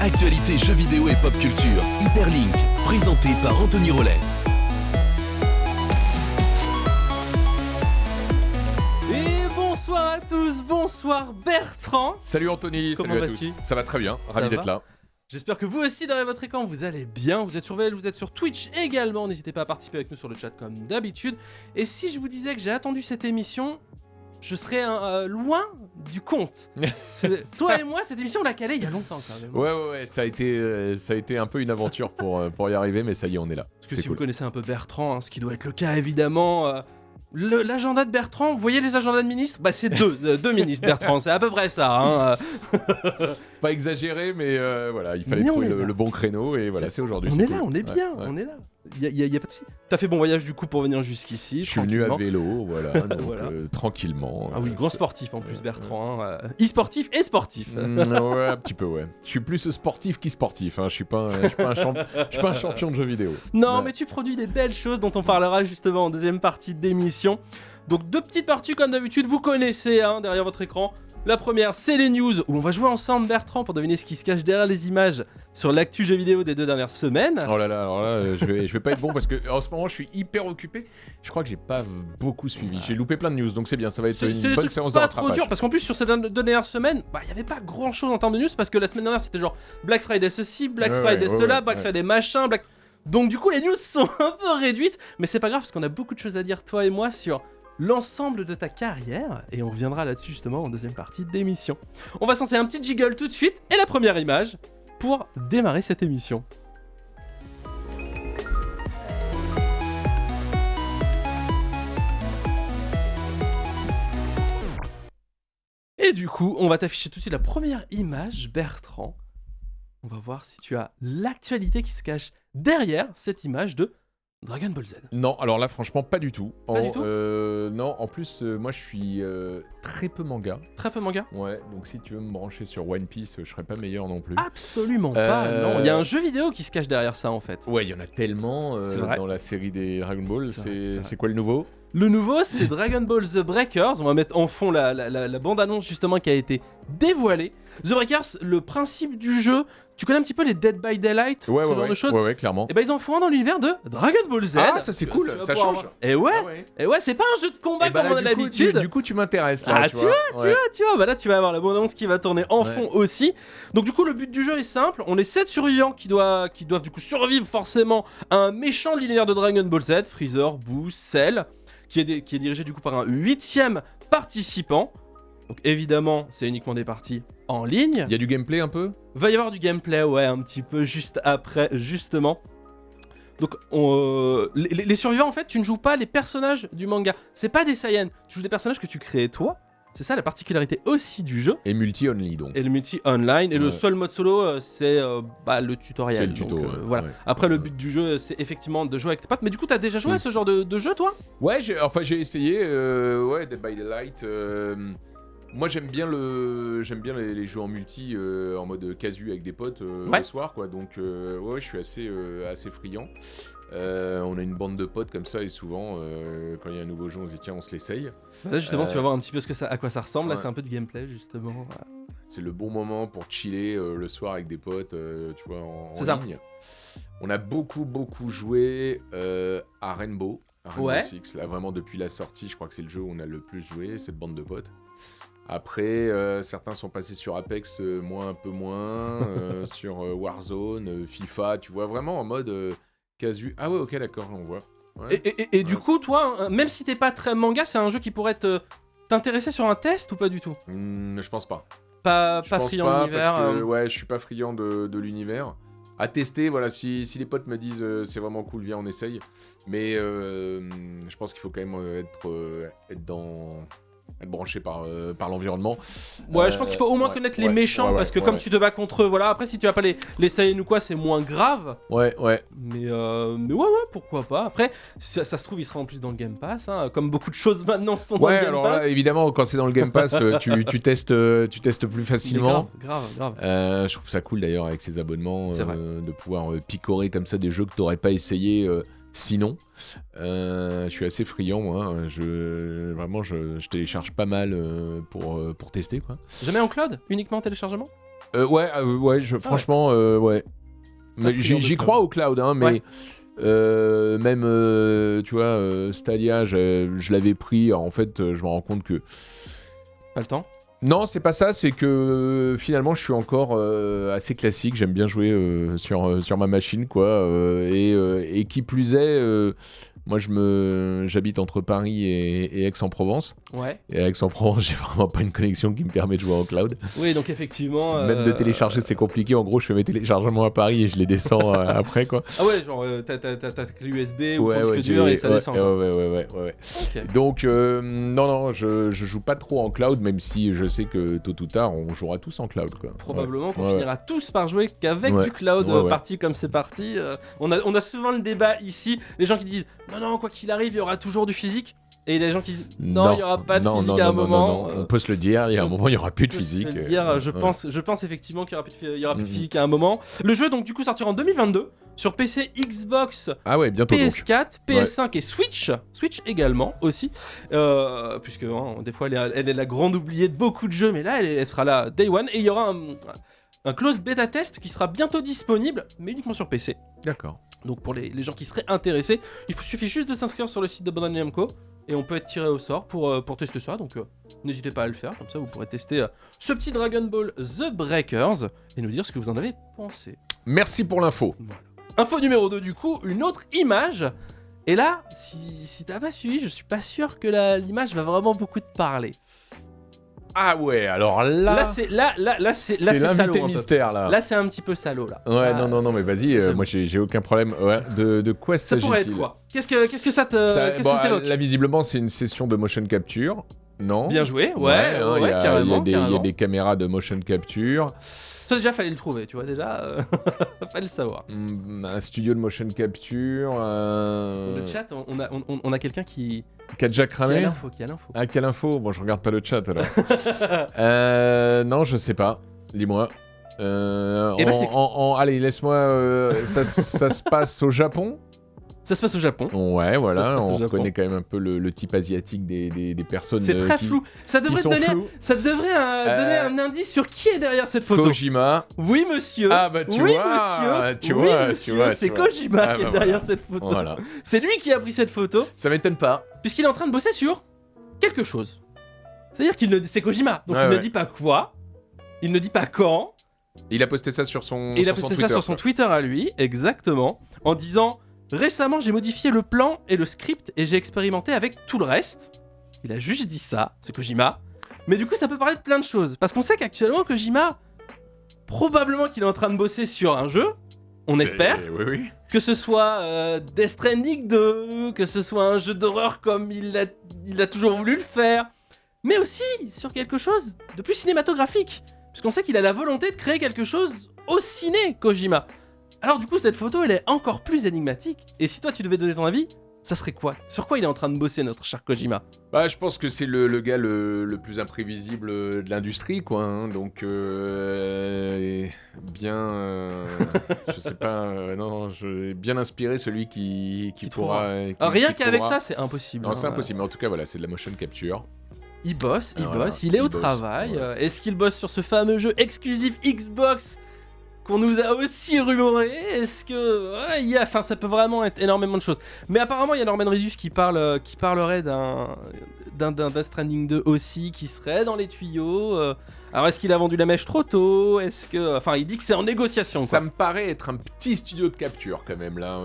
Actualité jeux vidéo et pop culture. Hyperlink, présenté par Anthony Rollet. Et bonsoir à tous, bonsoir Bertrand. Salut Anthony, Comment salut à vas-tu ? tous. Ça va très bien, ravi d'être là. J'espère que vous aussi derrière votre écran vous allez bien, vous êtes sur VL, vous êtes sur Twitch également, n'hésitez pas à participer avec nous sur le chat comme d'habitude. Et si je vous disais que j'ai attendu cette émission, je serais loin du compte. Toi et moi, cette émission on l'a calée il y a longtemps quand même. Ouais, ça a été un peu une aventure pour y arriver, mais ça y est, on est là. Parce que C'est si cool. vous connaissez un peu Bertrand, ce qui doit être le cas évidemment, l'agenda de Bertrand, vous voyez les agendas de ministres ? Bah c'est deux ministres Bertrand, c'est à peu près ça. Hein. Pas exagéré, mais voilà, il fallait Mais on trouver est là. le bon créneau et voilà, c'est aujourd'hui. On c'est est cool. là, on est bien, Ouais. on est là. Y a pas de souci. T'as fait bon voyage du coup pour venir jusqu'ici. Je suis venu à tranquillement. vélo, voilà, donc Voilà. tranquillement. Ah oui, grand sportif en plus Bertrand. E-sportif et sportif. Ouais, un petit peu, ouais. Je suis plus sportif qu'e-sportif, hein. Je suis pas un champion de jeux vidéo. Non, Ouais. mais tu produis des belles choses dont on parlera justement en deuxième partie d'émission. Donc deux petites parties comme d'habitude, vous connaissez hein, derrière votre écran. La première, c'est les news où on va jouer ensemble Bertrand pour deviner ce qui se cache derrière les images sur l'actu jeux vidéo des 2 dernières semaines. Oh là là, alors là, je vais pas être bon parce que en ce moment je suis hyper occupé. Je crois que j'ai pas beaucoup suivi. J'ai loupé plein de news, donc c'est bien, ça va être C'est une des bonne trucs séance de pas trop rattrapage. dur parce qu'en plus sur ces 2 dernières semaines, il y avait pas grand chose en termes de news parce que la semaine dernière c'était genre Black Friday ceci, Black Ouais, Friday ouais, cela, ouais, Black ouais. Friday machin, Donc du coup les news sont un peu réduites, mais c'est pas grave parce qu'on a beaucoup de choses à dire toi et moi sur l'ensemble de ta carrière et on reviendra là-dessus justement en deuxième partie d'émission. On va se lancer un petit jiggle tout de suite et la première image pour démarrer cette émission. Et du coup, on va t'afficher tout de suite la première image, Bertrand. On va voir si tu as l'actualité qui se cache derrière cette image de Dragon Ball Z. Non, alors là franchement pas du tout. Pas du tout Non, en plus moi je suis très peu manga. Très peu manga ? Ouais, donc si tu veux me brancher sur One Piece, je serais pas meilleur non plus. Absolument pas, non. Il y a un jeu vidéo qui se cache derrière ça en fait. Ouais, il y en a tellement C'est vrai. dans la série des Dragon Ball. C'est vrai, c'est vrai. C'est quoi le nouveau ? Le nouveau, c'est Dragon Ball The Breakers. On va mettre en fond la bande-annonce justement qui a été dévoilée. The Breakers, le principe du jeu, tu connais un petit peu les Dead by Daylight, ce genre de choses. Ouais, clairement. Et ben ils en font un dans l'univers de Dragon Ball Z. Ah, ça c'est cool, Tu vas ça pouvoir change. voir. Et ouais, Ah ouais. et ouais, c'est pas un jeu de combat Et bah comme là, on a du coup, l'habitude. Du coup, tu m'intéresses là. Ah, tu vois, bah là tu vas avoir la bande-annonce qui va tourner en fond aussi. Donc du coup le but du jeu est simple, on est 7 survivants qui doivent du coup survivre forcément à un méchant de l'univers de Dragon Ball Z, Freezer, Boo, Cell, qui est dirigé du coup par un 8ème participant. Donc évidemment c'est uniquement des parties en ligne. Il y a du gameplay un peu ? Va y avoir du gameplay, ouais, un petit peu juste après, justement. Donc, les survivants, en fait, tu ne joues pas les personnages du manga. C'est pas des Saiyans, tu joues des personnages que tu crées toi. C'est ça la particularité aussi du jeu. Et multi-only donc. Et le multi-online. Et le Ouais. seul mode solo, c'est le tutoriel. C'est le tuto, Donc, ouais. voilà. Ouais. Après, le but du jeu, c'est effectivement de jouer avec tes potes. Mais du coup, t'as déjà joué à ce genre de jeu, toi ? Ouais, j'ai essayé, Dead by Daylight. Moi, j'aime bien les jeux en multi, en mode casu avec des potes Ouais. le soir, quoi. Donc, ouais, je suis assez friand. On a une bande de potes comme ça et souvent, quand il y a un nouveau jeu, on se dit tiens, on se l'essaye. Là, justement, tu vas voir un petit peu à quoi ça ressemble. Là, Ouais. c'est un peu de gameplay, justement. C'est le bon moment pour chiller le soir avec des potes, tu vois, en C'est ça. ligne. On a beaucoup joué à Rainbow Ouais. Six. Là, vraiment, depuis la sortie, je crois que c'est le jeu où on a le plus joué, cette bande de potes. Après, certains sont passés sur Apex, un peu moins, sur Warzone, FIFA, tu vois, vraiment en mode casu. Ah ouais, ok, d'accord, on voit. Ouais. Et du coup, toi, même si t'es pas très manga, c'est un jeu qui pourrait t'intéresser sur un test ou pas du tout ? Je pense pas. Pas Je pense friand pas, de l'univers. parce que ouais, je suis pas friand de l'univers. À tester, voilà, si les potes me disent c'est vraiment cool, viens, on essaye. Mais je pense qu'il faut quand même être branché par l'environnement. Ouais, je pense qu'il faut au moins connaître les méchants parce que comme tu te bats contre eux, voilà. Après, si tu vas pas les Saiyans ou quoi, c'est moins grave. Ouais. Mais ouais, pourquoi pas. Après, ça se trouve, il sera en plus dans le Game Pass, hein, comme beaucoup de choses maintenant sont dans le Ouais, Game alors Pass. là, évidemment, quand c'est dans le Game Pass, tu testes plus Mais facilement. grave. Je trouve ça cool d'ailleurs avec ces abonnements C'est vrai. de pouvoir picorer comme ça des jeux que t'aurais pas essayé sinon. Je suis assez friand, moi. Je télécharge pas mal pour tester, quoi. Jamais en cloud, uniquement en téléchargement. Ouais, franchement, ouais. Mais j'y crois au cloud, hein, mais même, tu vois, Stadia, je l'avais pris. En fait, je me rends compte que... Pas le temps. Non, c'est pas ça, c'est que finalement je suis encore assez classique, j'aime bien jouer sur ma machine, quoi. Et qui plus est, moi j'habite entre Paris et Aix-en-Provence. Ouais. Et à Aix-en-Provence, j'ai vraiment pas une connexion qui me permet de jouer en cloud. Oui, donc effectivement. Même de télécharger, c'est compliqué. En gros, je fais mes téléchargements à Paris et je les descends après, quoi. Ah ouais, genre t'as ta clé USB ou Ouais, ton disque dur et ça descend. Ouais. Ok. Donc, non, je joue pas trop en cloud, même si je sais que tôt ou tard, on jouera tous en cloud, quoi. Probablement qu'on finira tous par jouer qu'avec du cloud, parti comme c'est parti. On a souvent le débat ici, les gens qui disent non, quoi qu'il arrive, il y aura toujours du physique. Et les gens qui disent non, il n'y aura pas de physique à un moment. Non. On peut se le dire, il y a un moment, il n'y aura plus de physique. Se le dire, je pense effectivement qu'il y aura plus de physique à un moment. Le jeu, donc, du coup, sortira en 2022 sur PC, Xbox, bientôt, PS4, PS5 et Switch. Switch également aussi. Puisque des fois, elle est la grande oubliée de beaucoup de jeux, mais là, elle sera là Day One. Et il y aura un closed beta test qui sera bientôt disponible, mais uniquement sur PC. D'accord. Donc, pour les gens qui seraient intéressés, il suffit juste de s'inscrire sur le site de Bandai Namco. Et on peut être tiré au sort pour tester ça, donc n'hésitez pas à le faire, comme ça vous pourrez tester ce petit Dragon Ball The Breakers et nous dire ce que vous en avez pensé. Merci pour l'info. Voilà. Info numéro 2 du coup, une autre image. Et là, si t'as pas suivi, je suis pas sûr que l'image va vraiment beaucoup te parler. Ah ouais, alors là... c'est l'invité salaud, mystère, là. Là, c'est un petit peu salaud, là. Ouais, non, mais vas-y, moi j'ai aucun problème. Ouais, de quoi ça s'agit-il ? pourrait être quoi ? Qu'est-ce que ça t'évoque ? Là, visiblement, c'est une session de motion capture, non ? Bien joué, carrément. Il y a carrément. des caméras de motion capture. Ça, déjà, fallait le trouver, tu vois, fallait le savoir. Un studio de motion capture... Le chat, on a quelqu'un qui a déjà cramé ? Qui a l'info. Ah, quelle info ? Bon, je regarde pas le chat, alors. Non, je sais pas. Dis-moi. Allez, laisse-moi... ça se passe au Japon ? Ça se passe au Japon. Ouais, voilà, on connaît quand même un peu le type asiatique des personnes. C'est très flou. Ça devrait donner un indice sur qui est derrière cette photo. Kojima. Oui, monsieur. Ah bah tu vois. C'est Kojima qui est derrière cette photo. Voilà. C'est lui qui a pris cette photo. Ça m'étonne pas. Puisqu'il est en train de bosser sur quelque chose. C'est-à-dire c'est Kojima. Donc il ne dit pas quoi. Il ne dit pas quand. Il a posté ça sur son Twitter à lui, exactement, en disant... Récemment, j'ai modifié le plan et le script et j'ai expérimenté avec tout le reste. Il a juste dit ça, ce Kojima. Mais du coup, ça peut parler de plein de choses. Parce qu'on sait qu'actuellement, Kojima, probablement qu'il est en train de bosser sur un jeu, on espère. Oui. Que ce soit Death Stranding 2, que ce soit un jeu d'horreur comme il a toujours voulu le faire. Mais aussi sur quelque chose de plus cinématographique. Puisqu'on sait qu'il a la volonté de créer quelque chose au ciné, Kojima. Alors du coup, cette photo, elle est encore plus énigmatique. Et si toi, tu devais donner ton avis, ça serait quoi ? Sur quoi il est en train de bosser, notre cher Kojima ? Bah, je pense que c'est le gars le plus imprévisible de l'industrie, quoi. Hein. Donc, je sais pas, bien inspiré celui qui pourra... rien qu'avec ça, c'est impossible. Non, c'est impossible, mais en tout cas, voilà, c'est de la motion capture. Il bosse, il est au travail. Ouais. Est-ce qu'il bosse sur ce fameux jeu exclusif Xbox qu'on nous a aussi rumoré? Est-ce que... ça peut vraiment être énormément de choses. Mais apparemment, il y a Norman Reedus qui parlerait d'un Death Stranding 2 aussi, qui serait dans les tuyaux. Alors, est-ce qu'il a vendu la mèche trop tôt? Est-ce que... Enfin, il dit que c'est en négociation, quoi. Ça me paraît être un petit studio de capture, quand même, là.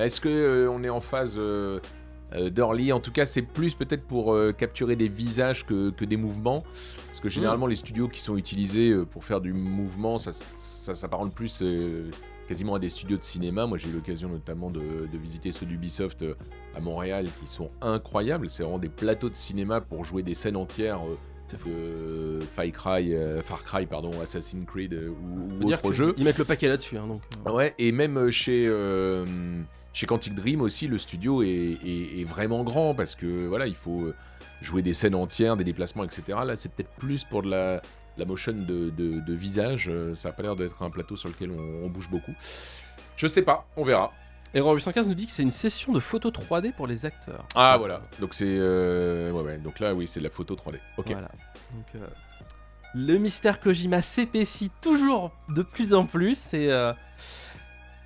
Est-ce qu'on est en phase... d'early, en tout cas c'est plus peut-être pour capturer des visages que des mouvements, parce que généralement les studios qui sont utilisés pour faire du mouvement, ça s'apparente plus quasiment à des studios de cinéma. Moi j'ai eu l'occasion notamment de visiter ceux d'Ubisoft à Montréal qui sont incroyables, c'est vraiment des plateaux de cinéma pour jouer des scènes entières Far Cry, Assassin's Creed ou autre jeu. Ils mettent le paquet là-dessus, hein, donc. Ouais, et même chez Quantic Dream aussi, le studio est vraiment grand parce que voilà, il faut jouer des scènes entières, des déplacements, etc. Là, c'est peut-être plus pour de la motion de visage. Ça a pas l'air d'être un plateau sur lequel on bouge beaucoup. Je sais pas, on verra. Error 815 nous dit que c'est une session de photos 3D pour les acteurs. Ah voilà, donc c'est... donc là, oui, c'est de la photo 3D. Ok. Voilà. Donc, Le mystère Kojima s'épaissit toujours de plus en plus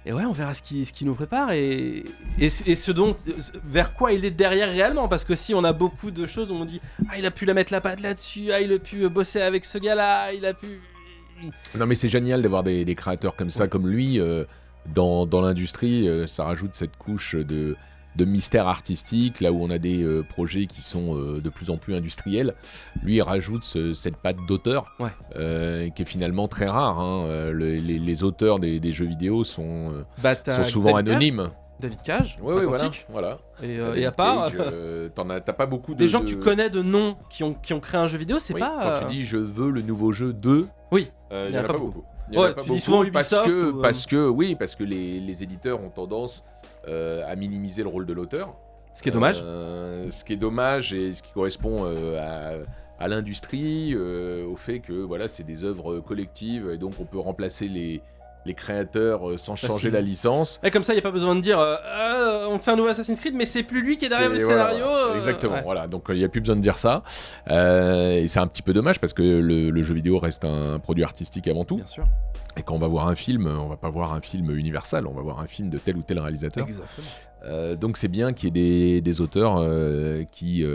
et ouais, on verra ce qui nous prépare et ce dont vers quoi il est derrière réellement, parce que si on a beaucoup de choses où on dit il a pu la mettre la patte là-dessus, il a pu bosser avec ce gars-là, il a pu... Non mais c'est génial d'avoir des créateurs comme ça, comme lui, dans l'industrie, ça rajoute cette couche de mystère artistique, là où on a des projets qui sont de plus en plus industriels. Lui, il rajoute cette patte d'auteur, qui est finalement très rare. Hein. Les auteurs des jeux vidéo sont souvent anonymes. David Cage, oui, voilà. Et à part, t'as pas beaucoup des gens que tu connais de noms qui ont créé un jeu vidéo, c'est pas... Quand tu dis je veux le nouveau jeu de... Oui, il y en a pas beaucoup. Tu dis souvent Ubisoft parce que les éditeurs ont tendance à minimiser le rôle de l'auteur. Ce qui est dommage. Ce qui est dommage et ce qui correspond à l'industrie, au fait que voilà, c'est des œuvres collectives et donc on peut remplacer les créateurs sans changer la licence. Et comme ça, il n'y a pas besoin de dire on fait un nouveau Assassin's Creed, mais c'est plus lui qui est derrière le scénario. Exactement, voilà. Donc il n'y a plus besoin de dire ça. Et c'est un petit peu dommage parce que le jeu vidéo reste un produit artistique avant tout. Bien sûr. Et quand on va voir un film, on va pas voir un film Universal, on va voir un film de tel ou tel réalisateur. Exactement. Donc c'est bien qu'il y ait des auteurs qui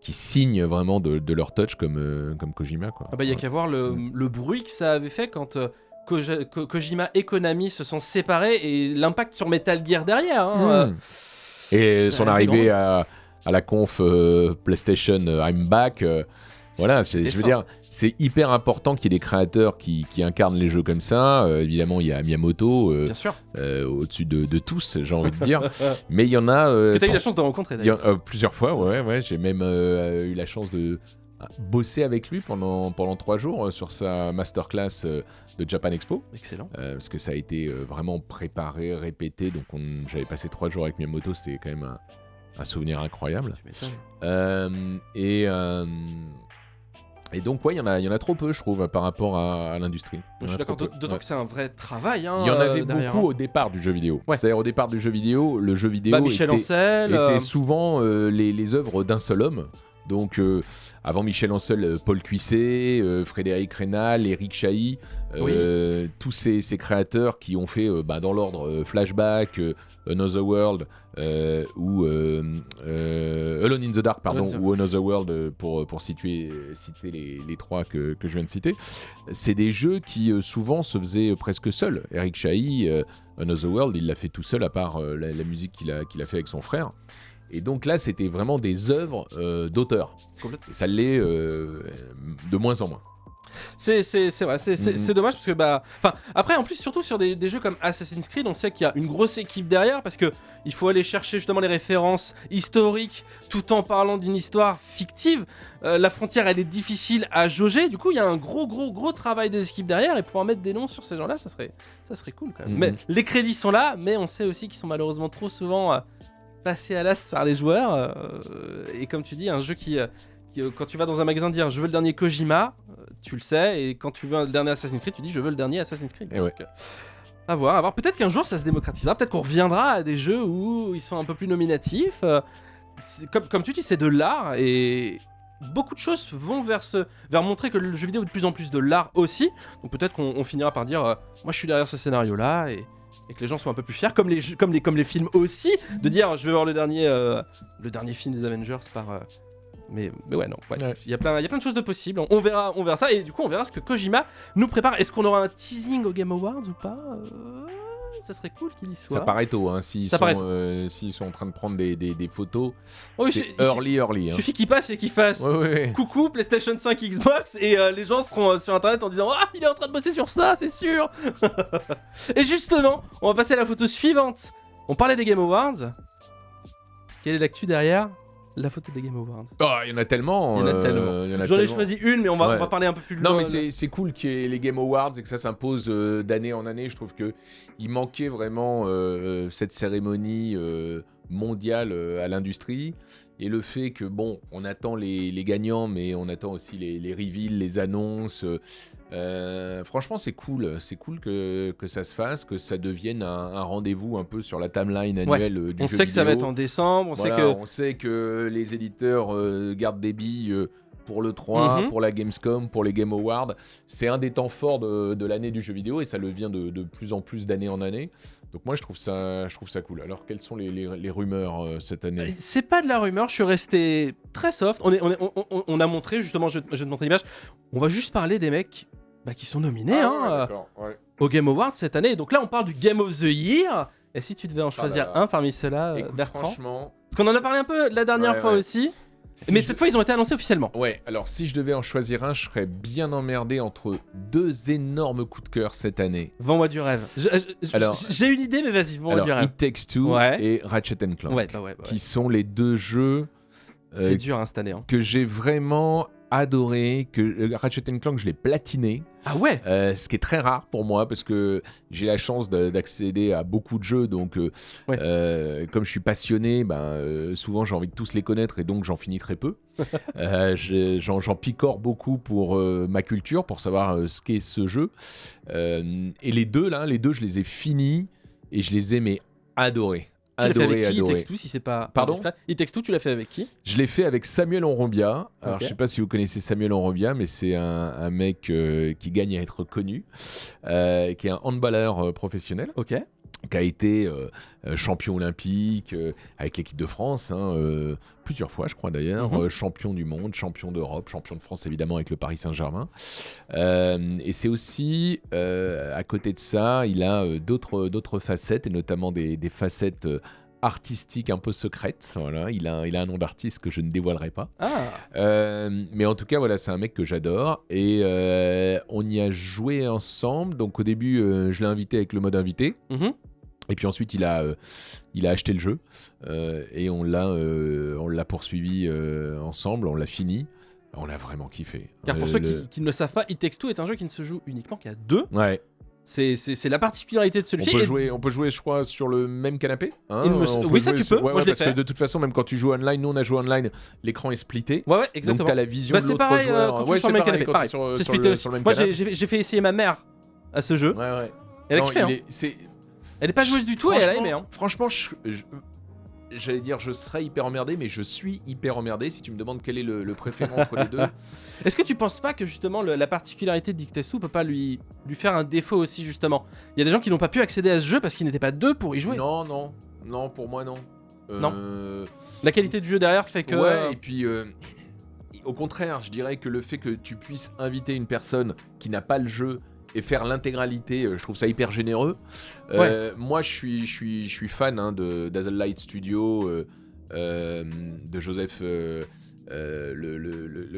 signent vraiment de leur touch comme Kojima. Il n'y a qu'à voir le bruit que ça avait fait quand... Kojima et Konami se sont séparés et l'impact sur Metal Gear derrière. Hein, et son arrivée à la conf PlayStation I'm Back. Voilà, je veux dire, c'est hyper important qu'il y ait des créateurs qui incarnent les jeux comme ça. Évidemment, il y a Miyamoto au-dessus de tous, j'ai envie de dire. Mais il y en a... que tu as eu la chance de rencontrer d'ailleurs. Plusieurs fois, ouais. J'ai même eu la chance de bosser avec lui pendant 3 jours sur sa masterclass de Japan Expo. Excellent. Parce que ça a été vraiment préparé, répété. Donc j'avais passé 3 jours avec Miyamoto, c'était quand même un souvenir incroyable. Tu m'étonnes. Et donc, il y en a trop peu, je trouve, par rapport à l'industrie. Je suis d'accord, d'autant que c'est un vrai travail. Hein, il y en avait derrière, beaucoup au départ du jeu vidéo. C'est-à-dire, au départ du jeu vidéo, le jeu vidéo Michel Ancel, était souvent les œuvres d'un seul homme. Donc, avant Michel Ancel, Paul Cuisset, Frédéric Rénal, Eric Chahi, tous ces créateurs qui ont fait, dans l'ordre, Flashback, Another World ou Alone in the Dark, ou Another World pour citer les 3 que je viens de citer. C'est des jeux qui souvent se faisaient presque seuls. Eric Chahi, Another World, il l'a fait tout seul à part la musique qu'il a fait avec son frère. Et donc là, c'était vraiment des œuvres d'auteurs. Et ça l'est de moins en moins. C'est vrai, c'est dommage parce que après en plus surtout sur des jeux comme Assassin's Creed, on sait qu'il y a une grosse équipe derrière parce que il faut aller chercher justement les références historiques tout en parlant d'une histoire fictive. La frontière elle est difficile à jauger, du coup il y a un gros travail des équipes derrière et pouvoir mettre des noms sur ces gens-là, ça serait cool quand même. Mais les crédits sont là, mais on sait aussi qu'ils sont malheureusement trop souvent passés à l'as par les joueurs et comme tu dis un jeu qui quand tu vas dans un magasin dire je veux le dernier Kojima, tu le sais, et quand tu veux le dernier Assassin's Creed, tu dis je veux le dernier Assassin's Creed. Donc, à voir. Peut-être qu'un jour ça se démocratisera, peut-être qu'on reviendra à des jeux où ils sont un peu plus nominatifs. Comme tu dis, c'est de l'art et beaucoup de choses vont vers montrer que le jeu vidéo est de plus en plus de l'art aussi. Donc peut-être qu'on finira par dire moi je suis derrière ce scénario-là et que les gens soient un peu plus fiers, comme les films aussi, de dire je vais voir le dernier film des Avengers par... Mais ouais, non. Il y a plein de choses de possibles. On verra ça. Et du coup, on verra ce que Kojima nous prépare. Est-ce qu'on aura un teasing au Game Awards ou pas Ça serait cool qu'il y soit. Ça paraît tôt. Hein, s'ils sont en train de prendre des photos, c'est early. Il suffit qu'ils passent et qu'ils fassent coucou PlayStation 5, Xbox. Et les gens seront sur Internet en disant il est en train de bosser sur ça, c'est sûr. Et justement, on va passer à la photo suivante. On parlait des Game Awards. Quelle est l'actu derrière la photo des Game Awards? Il y en a tellement. J'en ai choisi une, mais on va parler un peu plus loin. Non, mais c'est cool qu'il y ait les Game Awards et que ça s'impose d'année en année. Je trouve qu'il manquait vraiment cette cérémonie mondiale à l'industrie. Et le fait que, on attend les gagnants, mais on attend aussi les reveals, les annonces. Franchement, c'est cool. C'est cool que ça se fasse, que ça devienne un rendez-vous un peu sur la timeline annuelle du jeu vidéo. On sait que ça va être en décembre. On sait que les éditeurs gardent des billes pour le 3, Mhm. pour la Gamescom, pour les Game Awards. C'est un des temps forts de l'année du jeu vidéo et ça le vient de plus en plus d'année en année. Donc moi je trouve ça cool. Alors quelles sont les rumeurs cette année? C'est pas de la rumeur, je suis resté très soft. On a montré, justement, je vais te montrer l'image. On va juste parler des mecs qui sont nominés D'accord, ouais. au Game Awards cette année. Donc là, on parle du Game of the Year. Et si tu devais en choisir là là. un parmi ceux-là, Écoute, Bertrand? franchement... Parce qu'on en a parlé un peu la dernière fois aussi. si Mais je- cette fois, ils ont été annoncés officiellement. Ouais, alors si je devais en choisir un, je serais bien emmerdé entre deux énormes coups de cœur cette année. Vends-moi du rêve. Alors- J'ai une idée, mais vas-y, vends-moi Alors, du rêve. It Takes Two Ouais. et Ratchet Clank, Ouais. qui sont les deux jeux C'est dur cette année. Hein. que j'ai vraiment adoré. Ratchet Clank, je l'ai platiné. Ah ouais. Ce qui est très rare pour moi parce que j'ai la chance d'accéder à beaucoup de jeux, donc comme je suis passionné, souvent j'ai envie de tous les connaître et donc j'en finis très peu. J'en picore beaucoup pour ma culture, pour savoir ce qu'est ce jeu. Et les deux, je les ai finis et je les ai adorés. Tu l'as fait avec qui, Adoré. It Takes Two, si c'est pas Pardon indiscret. It Takes Two, tu l'as fait avec qui? Je l'ai fait avec Samuel Onrobia. Alors, Ok. je sais pas si vous connaissez Samuel Onrobia, mais c'est un mec qui gagne à être connu, qui est un handballeur professionnel, Ok. qui a été champion olympique avec l'équipe de France, plusieurs fois, je crois d'ailleurs, Mhm. champion du monde, champion d'Europe, champion de France évidemment avec le Paris Saint-Germain. Et c'est aussi, à côté de ça, il a d'autres facettes, et notamment des facettes artistiques un peu secrètes. Voilà, il a un nom d'artiste que je ne dévoilerai pas. Ah. Mais en tout cas, voilà, c'est un mec que j'adore et on y a joué ensemble. Donc au début, je l'ai invité avec le mode invité. Mhm. Et puis ensuite, il a acheté le jeu et on l'a poursuivi ensemble, on l'a fini. On l'a vraiment kiffé. Car pour ceux qui ne le savent pas, It Takes Two est un jeu qui ne se joue uniquement qu'à deux. Ouais, C'est la particularité de on celui-ci. peut jouer, je crois, sur le même canapé. Hein, Il me- on peut oui, ça, jouer tu peux. Moi, je l'ai parce fait. que de toute façon, même quand tu joues online, nous on a joué online, l'écran est splitté. Ouais, Donc exactement. t'as la vision de C'est l'autre pareil joueur. quand tu Ouais, joues sur c'est le même pareil canapé. quand Pareil. t'es sur, C'est sur splitté le, aussi. sur le même Moi, canapé. j'ai fait essayer ma mère à ce jeu. Ouais. Elle a Non, kiffé. Hein. Elle est pas joueuse du tout et elle a aimé. Hein. Franchement, j'allais dire je serais hyper emmerdé, mais je suis hyper emmerdé si tu me demandes quel est le préféré entre les deux. Est-ce que tu penses pas que justement la particularité de It Takes Two peut pas lui faire un défaut aussi justement? Il y a des gens qui n'ont pas pu accéder à ce jeu parce qu'ils n'étaient pas deux pour y jouer. Non, pour moi non. La qualité du jeu derrière fait que. Ouais, et puis au contraire, je dirais que le fait que tu puisses inviter une personne qui n'a pas le jeu et faire l'intégralité, je trouve ça hyper généreux. Moi, je suis fan de Dazzle Light Studio, de Joseph.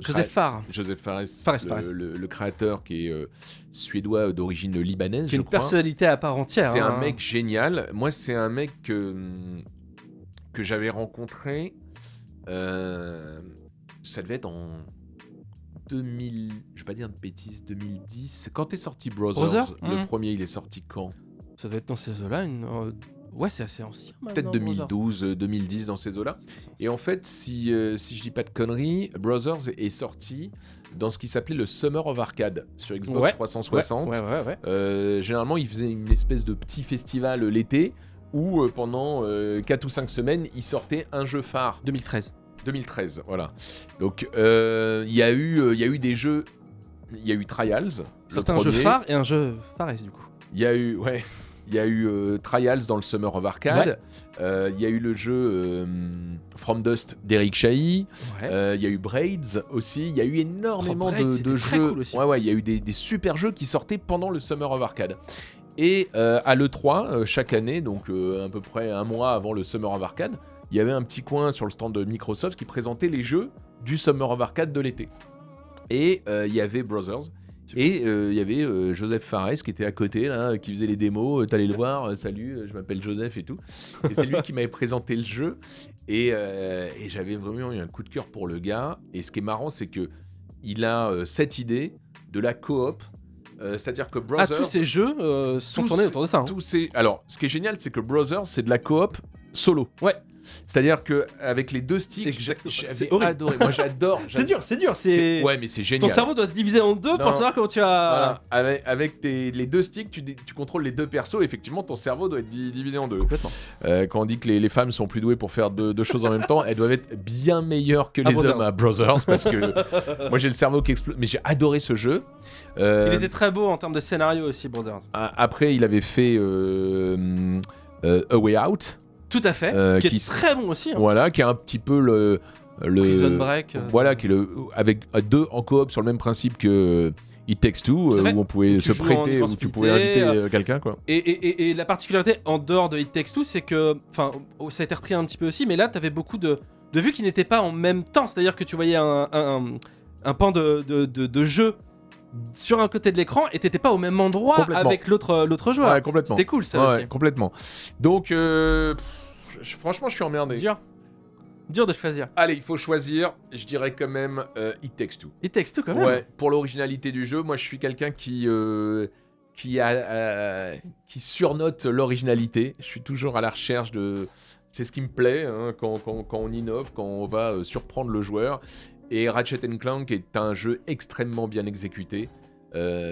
Joseph Farr, Joseph Fares, Fares. le créateur qui est suédois d'origine libanaise, qui est je une crois. personnalité à part entière. C'est hein. un mec génial. Moi, c'est un mec que j'avais rencontré. Ça devait être en 2000. Je vais pas dire de bêtises, 2010. Quand est sorti Brothers, le premier, il est sorti quand? Ça doit être dans ces eaux-là. Ouais, c'est assez ancien. Peut-être 2012, 2010, dans ces eaux-là. Et en fait, si je dis pas de conneries, Brothers est sorti dans ce qui s'appelait le Summer of Arcade sur Xbox 360. Ouais. Généralement, ils faisaient une espèce de petit festival l'été où pendant 4 ou 5 semaines, ils sortaient un jeu phare. 2013, voilà. Donc, il y a eu des jeux. Il y a eu Trials. Certains jeux phares et un jeu Fares du coup. Il y a eu Trials dans le Summer of Arcade. Il y a eu le jeu From Dust d'Eric Chahi. Il y a eu Braids aussi. Il y a eu énormément de jeux. Cool aussi. Il y a eu des super jeux qui sortaient pendant le Summer of Arcade. Et à l'E3, chaque année, donc à peu près un mois avant le Summer of Arcade, il y avait un petit coin sur le stand de Microsoft qui présentait les jeux du Summer of Arcade de l'été. Et il y avait Brothers. Et il y avait Joseph Fares qui était à côté, là, qui faisait les démos. T'allais le voir, salut, je m'appelle Joseph et tout. Et c'est lui qui m'avait présenté le jeu. Et j'avais vraiment eu un coup de cœur pour le gars. Et ce qui est marrant, c'est que il a cette idée de la coop. C'est-à-dire que Brothers... tous ces jeux sont tournés autour de ça. Hein. Alors, ce qui est génial, c'est que Brothers, c'est de la coop solo. Ouais. C'est-à-dire que avec les 2 sticks, Exactement. j'avais C'est horrible. adoré. Moi, j'adore. C'est dur. Ouais, mais c'est génial. Ton cerveau doit se diviser en 2 Non. pour savoir comment tu vas. Voilà. Avec les 2 sticks, tu contrôles les 2 persos. Effectivement, ton cerveau doit être divisé en 2. Complètement. Quand on dit que les femmes sont plus douées pour faire deux choses en même temps, elles doivent être bien meilleures que À les Brothers. hommes à Brothers, parce que moi j'ai le cerveau qui explose. Mais j'ai adoré ce jeu. Il était très beau en termes de scénario aussi, Brothers. Après, il avait fait A Way Out. Tout à fait. Qui est très bon aussi. Hein. Voilà, qui est un petit peu le Prison Break. Voilà, qui est avec 2 en coop sur le même principe que It Takes Two, où on pouvait se prêter, où tu pouvais inviter quelqu'un, quoi. Et la particularité en dehors de It Takes Two, c'est que, enfin, ça a été repris un petit peu aussi, mais là, t'avais beaucoup de vues qui n'étaient pas en même temps. C'est-à-dire que tu voyais un pan de jeu sur un côté de l'écran et t'étais pas au même endroit avec l'autre joueur. Ouais, complètement. C'était cool, ça aussi. Complètement. Donc, franchement, je suis emmerdé. Dur de choisir. Allez, il faut choisir. Je dirais quand même It Takes Two. It Takes Two quand même. Ouais, pour l'originalité du jeu, moi je suis quelqu'un qui surnote l'originalité. Je suis toujours à la recherche de... C'est ce qui me plaît hein, quand on innove, quand on va surprendre le joueur. Et Ratchet & Clank est un jeu extrêmement bien exécuté.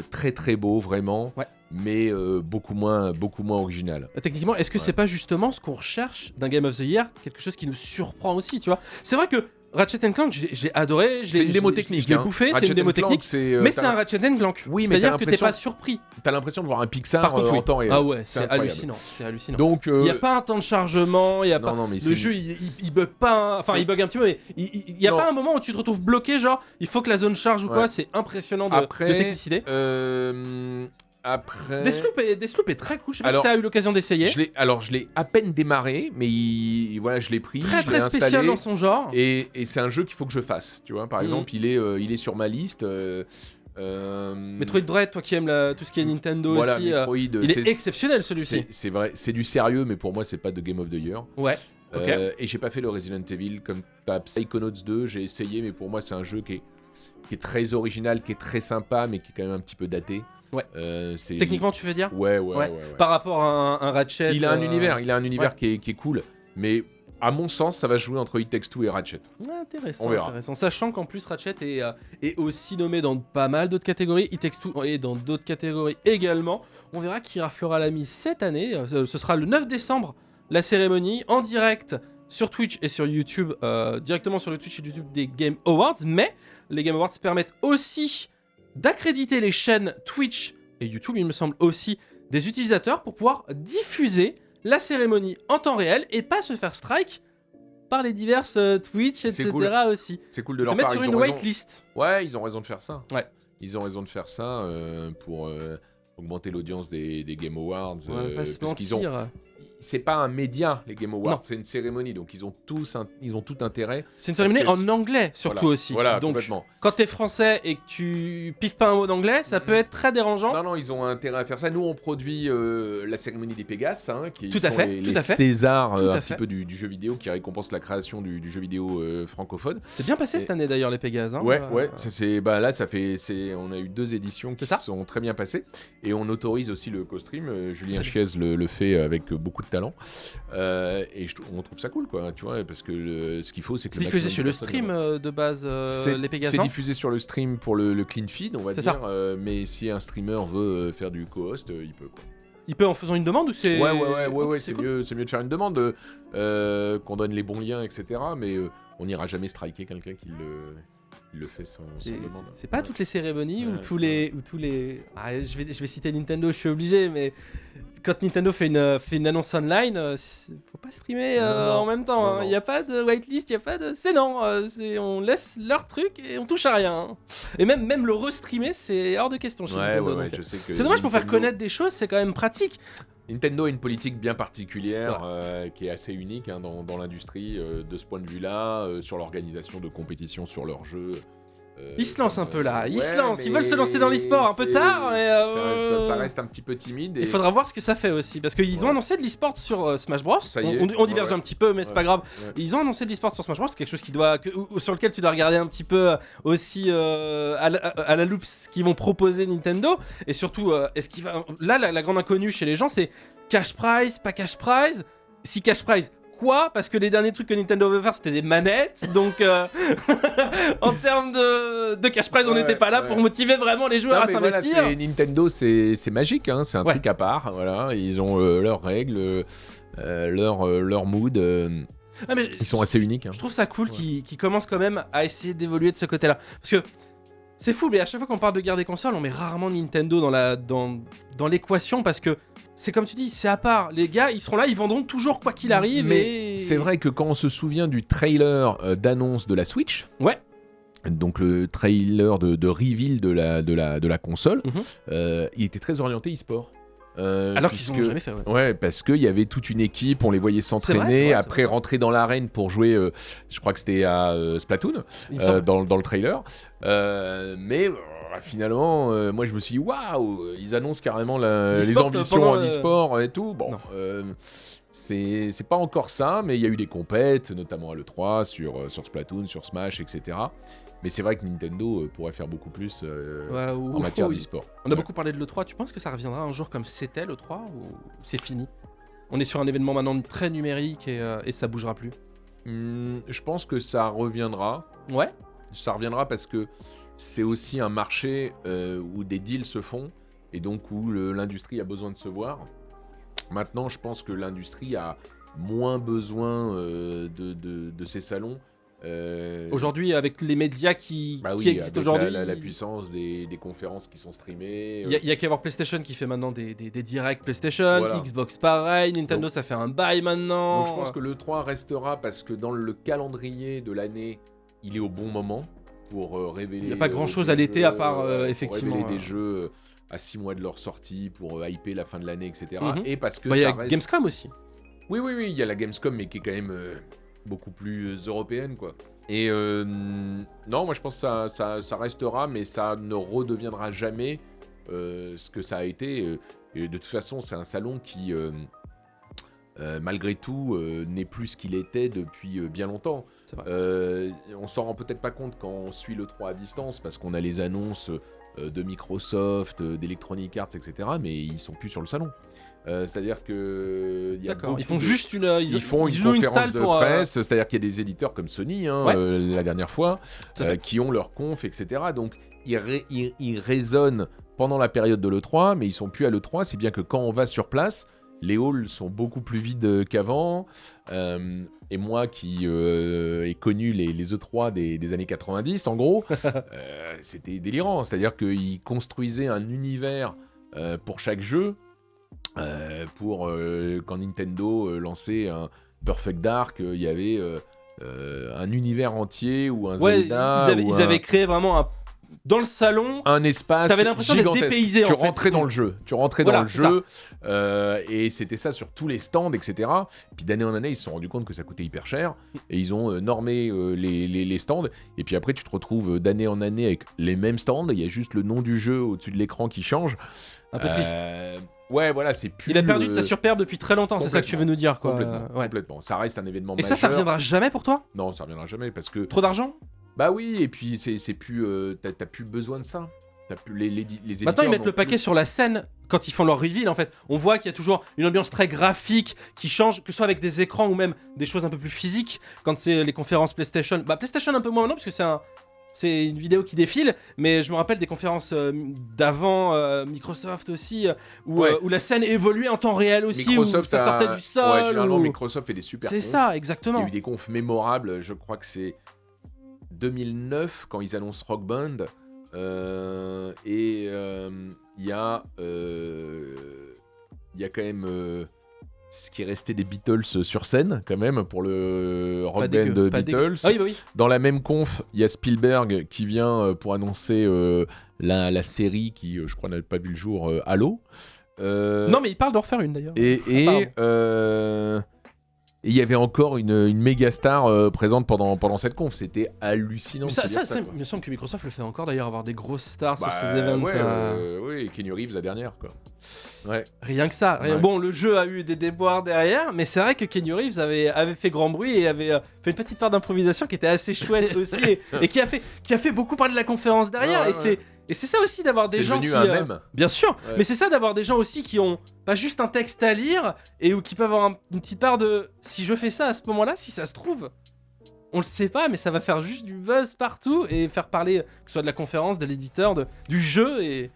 Très très beau vraiment, mais beaucoup moins original. Techniquement, est-ce que c'est pas justement ce qu'on recherche d'un Game of the Year, quelque chose qui nous surprend aussi, tu vois? C'est vrai que Ratchet & Clank, j'ai adoré. C'est une démo technique. Je l'ai bouffé, c'est une démo technique. Mais c'est un Ratchet & Clank. Oui, mais c'est-à-dire que t'es pas surpris. T'as l'impression de voir un Pixar en temps réel. Ah ouais, c'est hallucinant. C'est hallucinant. Donc, il y a pas un temps de chargement, il y a pas. Le jeu, il bug pas. Enfin, il bug un petit peu, mais il y a pas un moment où tu te retrouves bloqué, genre il faut que la zone charge ou quoi. C'est impressionnant de technicité. Après... Deathloop est très cool. Je sais pas si t'as eu l'occasion d'essayer. Je l'ai à peine démarré, mais voilà, je l'ai pris, très je l'ai installé, spécial dans son genre. Et c'est un jeu qu'il faut que je fasse. Tu vois, par exemple, il est sur ma liste. Metroid Dread, toi qui aimes tout ce qui est Nintendo aussi, Metroid, il est exceptionnel celui-ci. C'est vrai, c'est du sérieux, mais pour moi, c'est pas de Game of the Year. Ouais. Okay. Et j'ai pas fait le Resident Evil comme t'as Psychonauts 2, j'ai essayé, mais pour moi, c'est un jeu qui est très original, qui est très sympa, mais qui est quand même un petit peu daté. Ouais. Techniquement, tu veux dire ? Ouais. Par rapport à un Ratchet. Il a un univers qui est cool, mais à mon sens, ça va se jouer entre It Takes Two et Ratchet. Intéressant. Sachant qu'en plus, Ratchet est aussi nommé dans pas mal d'autres catégories. It Takes Two est dans d'autres catégories également. On verra qui raflera la mise cette année. Ce sera le 9 décembre, la cérémonie, en direct sur Twitch et sur YouTube, directement sur le Twitch et YouTube des Game Awards. Mais les Game Awards permettent aussi d'accréditer les chaînes Twitch et YouTube, il me semble aussi, des utilisateurs pour pouvoir diffuser la cérémonie en temps réel et pas se faire strike par les diverses Twitch, etc. Cool. aussi. C'est cool de leur mettre part. sur une waitlist. Ouais, ils ont raison de faire ça. Ouais. Ils ont raison de faire ça pour augmenter l'audience des Game Awards. Parce qu'ils ont... C'est pas un média, les Game Awards, c'est une cérémonie, donc ils ont tout intérêt. C'est une cérémonie en anglais, surtout aussi. Voilà, donc, complètement. Quand t'es français et que tu piffes pas un mot d'anglais, ça peut être très dérangeant. Non, ils ont intérêt à faire ça. Nous, on produit la cérémonie des Pégases, qui sont les Césars un petit peu du jeu vidéo, qui récompense la création du jeu vidéo francophone. C'est bien passé cette année d'ailleurs, les Pégases. Hein, ouais. Là, on a eu 2 éditions qui sont très bien passées, et on autorise aussi le co-stream. Julien Chiez le fait avec beaucoup de talent, et on trouve ça cool, quoi, tu vois, parce que ce qu'il faut, c'est que c'est diffusé sur le stream de base, les Pégases. C'est diffusé sur le stream pour le clean feed, on va dire, mais si un streamer veut faire du co-host, il peut, quoi. Il peut en faisant une demande ou c'est... Ouais, c'est cool. mieux de faire une demande, qu'on donne les bons liens, etc. Mais on n'ira jamais striker quelqu'un qui le fait sans demande. C'est pas toutes les cérémonies ou tous les... Ah, je vais citer Nintendo, je suis obligé, mais quand Nintendo fait une annonce online, faut pas streamer en même temps. Il n'y a pas de whitelist, il n'y a pas de... on laisse leur truc et on touche à rien. Et même le restreamer, c'est hors de question chez Nintendo. Ouais, je sais que c'est dommage, pour faire connaître des choses, c'est quand même pratique. Nintendo a une politique bien particulière qui est assez unique dans l'industrie de ce point de vue-là, sur l'organisation de compétitions sur leurs jeux. Ils se lancent un peu là, ils veulent se lancer dans l'e-sport un peu tard, mais ça reste un petit peu timide. Il faudra voir ce que ça fait aussi, parce qu'ils ont annoncé de l'e-sport sur Smash Bros. On diverge un petit peu, mais c'est pas grave. Ils ont annoncé de l'e-sport sur Smash Bros, c'est quelque chose sur lequel tu dois regarder un petit peu aussi à la loupe ce qu'ils vont proposer Nintendo, et surtout, est-ce qu'il va... Là, la grande inconnue chez les gens, c'est cash prize, pas cash prize. Si cash prize, Pourquoi ? Parce que les derniers trucs que Nintendo veut faire, c'était des manettes. Donc, en termes de cash prize, on n'était pas là pour motiver vraiment les joueurs à s'investir. Voilà, Nintendo, c'est magique, hein, c'est un truc à part. Voilà, ils ont leurs règles, leur mood. Ils sont assez uniques. Hein. Je trouve ça cool qu'ils commencent quand même à essayer d'évoluer de ce côté-là. Parce que c'est fou, mais à chaque fois qu'on parle de guerre des consoles, on met rarement Nintendo dans l'équation parce que c'est comme tu dis, c'est à part. Les gars, ils seront là, ils vendront toujours quoi qu'il arrive. Mais c'est vrai que quand on se souvient du trailer d'annonce de la Switch, donc le trailer de reveal de la console, il était très orienté e-sport. Alors qu'ils n'ont jamais fait. Ouais, parce qu'il y avait toute une équipe, on les voyait s'entraîner, après rentrer dans l'arène pour jouer, je crois que c'était à Splatoon, dans le trailer. Mais finalement, moi je me suis dit, waouh, ils annoncent carrément les ambitions en e-sport et tout. Bon, c'est pas encore ça, mais il y a eu des compètes, notamment à l'E3, sur Splatoon, sur Smash, etc. Mais c'est vrai que Nintendo pourrait faire beaucoup plus en matière d'e-sport. On a beaucoup parlé de l'E3, tu penses que ça reviendra un jour comme c'était l'E3 ou c'est fini ? On est sur un événement maintenant très numérique et ça bougera plus. Je pense que ça reviendra. Ouais. Ça reviendra parce que c'est aussi un marché où des deals se font et donc où l'industrie a besoin de se voir. Maintenant, je pense que l'industrie a moins besoin de ces salons. Aujourd'hui, avec les médias qui existent aujourd'hui, la puissance des conférences qui sont streamées. Il y a qu'à voir PlayStation qui fait maintenant des directs PlayStation, Xbox pareil, Nintendo ça fait un bail maintenant. Donc je pense que l'E3 restera parce que dans le calendrier de l'année, il est au bon moment pour révéler. Il n'y a pas grand chose à l'été à part effectivement. Révéler des jeux à 6 mois de leur sortie pour hyper la fin de l'année, etc. Et parce que il y a Gamescom aussi. Oui, il y a la Gamescom, mais qui est quand même beaucoup plus européenne, quoi. Et non, moi je pense que ça restera, mais ça ne redeviendra jamais ce que ça a été. Et de toute façon, c'est un salon qui, malgré tout, n'est plus ce qu'il était depuis bien longtemps. On s'en rend peut-être pas compte quand on suit le 3 à distance, parce qu'on a les annonces de Microsoft, d'Electronic Arts, etc. Mais ils sont plus sur le salon. C'est-à-dire que ils font juste une conférence de presse, c'est-à-dire qu'il y a des éditeurs comme Sony la dernière fois qui ont leur conf, etc. Donc ils résonnent pendant la période de l'E3, mais ils sont plus à l'E3, si bien que quand on va sur place, les halls sont beaucoup plus vides qu'avant. Et moi qui ai connu les E3 des années 90, en gros, c'était délirant. C'est-à-dire qu'ils construisaient un univers pour chaque jeu. Quand Nintendo lançait un Perfect Dark, il y avait un univers entier ou un Zelda. Ils avaient créé vraiment dans le salon un espace t'avais l'impression d'être dépaysé. Tu rentrais dans le jeu. Dans le jeu et c'était ça sur tous les stands, etc. Puis d'année en année, ils se sont rendus compte que ça coûtait hyper cher et ils ont normé les stands. Et puis après, tu te retrouves d'année en année avec les mêmes stands. Il y a juste le nom du jeu au-dessus de l'écran qui change. Un peu triste. Ouais, voilà, c'est plus. Il a perdu de sa superbe depuis très longtemps, c'est ça que tu veux nous dire, quoi. Complètement. Ça reste un événement majeur. Et ça reviendra jamais pour toi ? Non, ça reviendra jamais parce que. Trop d'argent ? Bah oui, et puis c'est plus. T'as plus besoin de ça. T'as plus les éditeurs. Maintenant, ils mettent le paquet sur la scène quand ils font leur reveal, en fait. On voit qu'il y a toujours une ambiance très graphique qui change, que ce soit avec des écrans ou même des choses un peu plus physiques. Quand c'est les conférences PlayStation. Bah, PlayStation un peu moins maintenant, parce que c'est une vidéo qui défile, mais je me rappelle des conférences d'avant Microsoft aussi, où la scène évoluait en temps réel aussi, Microsoft où ça sortait du sol. Ouais, généralement Microsoft fait des super confs. C'est ça, exactement. Il y a eu des confs mémorables, je crois que c'est 2009 quand ils annoncent Rock Band, et il y a quand même ce qui est resté des Beatles sur scène, quand même, pour le Rock Band de Beatles. Ah oui. Dans la même conf, il y a Spielberg qui vient pour annoncer la série qui, je crois, n'a pas vu le jour, Halo. Non, mais il parle d'en refaire une, d'ailleurs. Et il y avait encore une méga star présente pendant cette conf. C'était hallucinant. Mais il me semble que Microsoft le fait encore, d'ailleurs, avoir des grosses stars sur ces événements. Oui, Keanu Reeves la dernière, quoi. Ouais. Rien que ça. Bon, le jeu a eu des déboires derrière, mais c'est vrai que Keanu Reeves avait fait grand bruit et avait fait une petite part d'improvisation qui était assez chouette aussi, et qui a fait beaucoup parler de la conférence derrière. Et c'est ça aussi d'avoir des C'est gens devenu qui... un mème. Bien sûr, Ouais. mais c'est ça d'avoir des gens aussi qui ont pas juste un texte à lire et ou qui peuvent avoir une petite part de... Si je fais ça à ce moment-là, si ça se trouve, on le sait pas, mais ça va faire juste du buzz partout et faire parler, que ce soit de la conférence, de l'éditeur, du jeu, et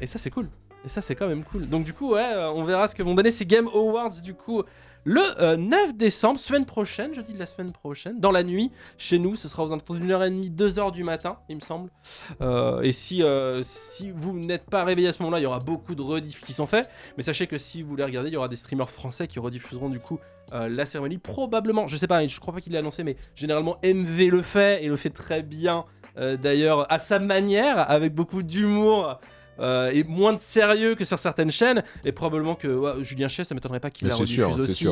ça c'est cool. Et ça c'est quand même cool. Donc du coup, ouais, on verra ce que vont donner ces Game Awards du coup le 9 décembre, semaine prochaine, jeudi de la semaine prochaine, dans la nuit, chez nous, ce sera aux alentours d'1h30, 2h du matin, il me semble. Et si vous n'êtes pas réveillé à ce moment-là, il y aura beaucoup de rediffs qui sont faits. Mais sachez que si vous voulez regarder, il y aura des streamers français qui rediffuseront du coup la cérémonie. Probablement, je sais pas, je crois pas qu'il l'ait annoncé, mais généralement MV le fait, et le fait très bien. D'ailleurs, à sa manière, avec beaucoup d'humour. Et moins de sérieux que sur certaines chaînes, et probablement que Julien Chiez, ça m'étonnerait pas qu'il la rediffuse aussi.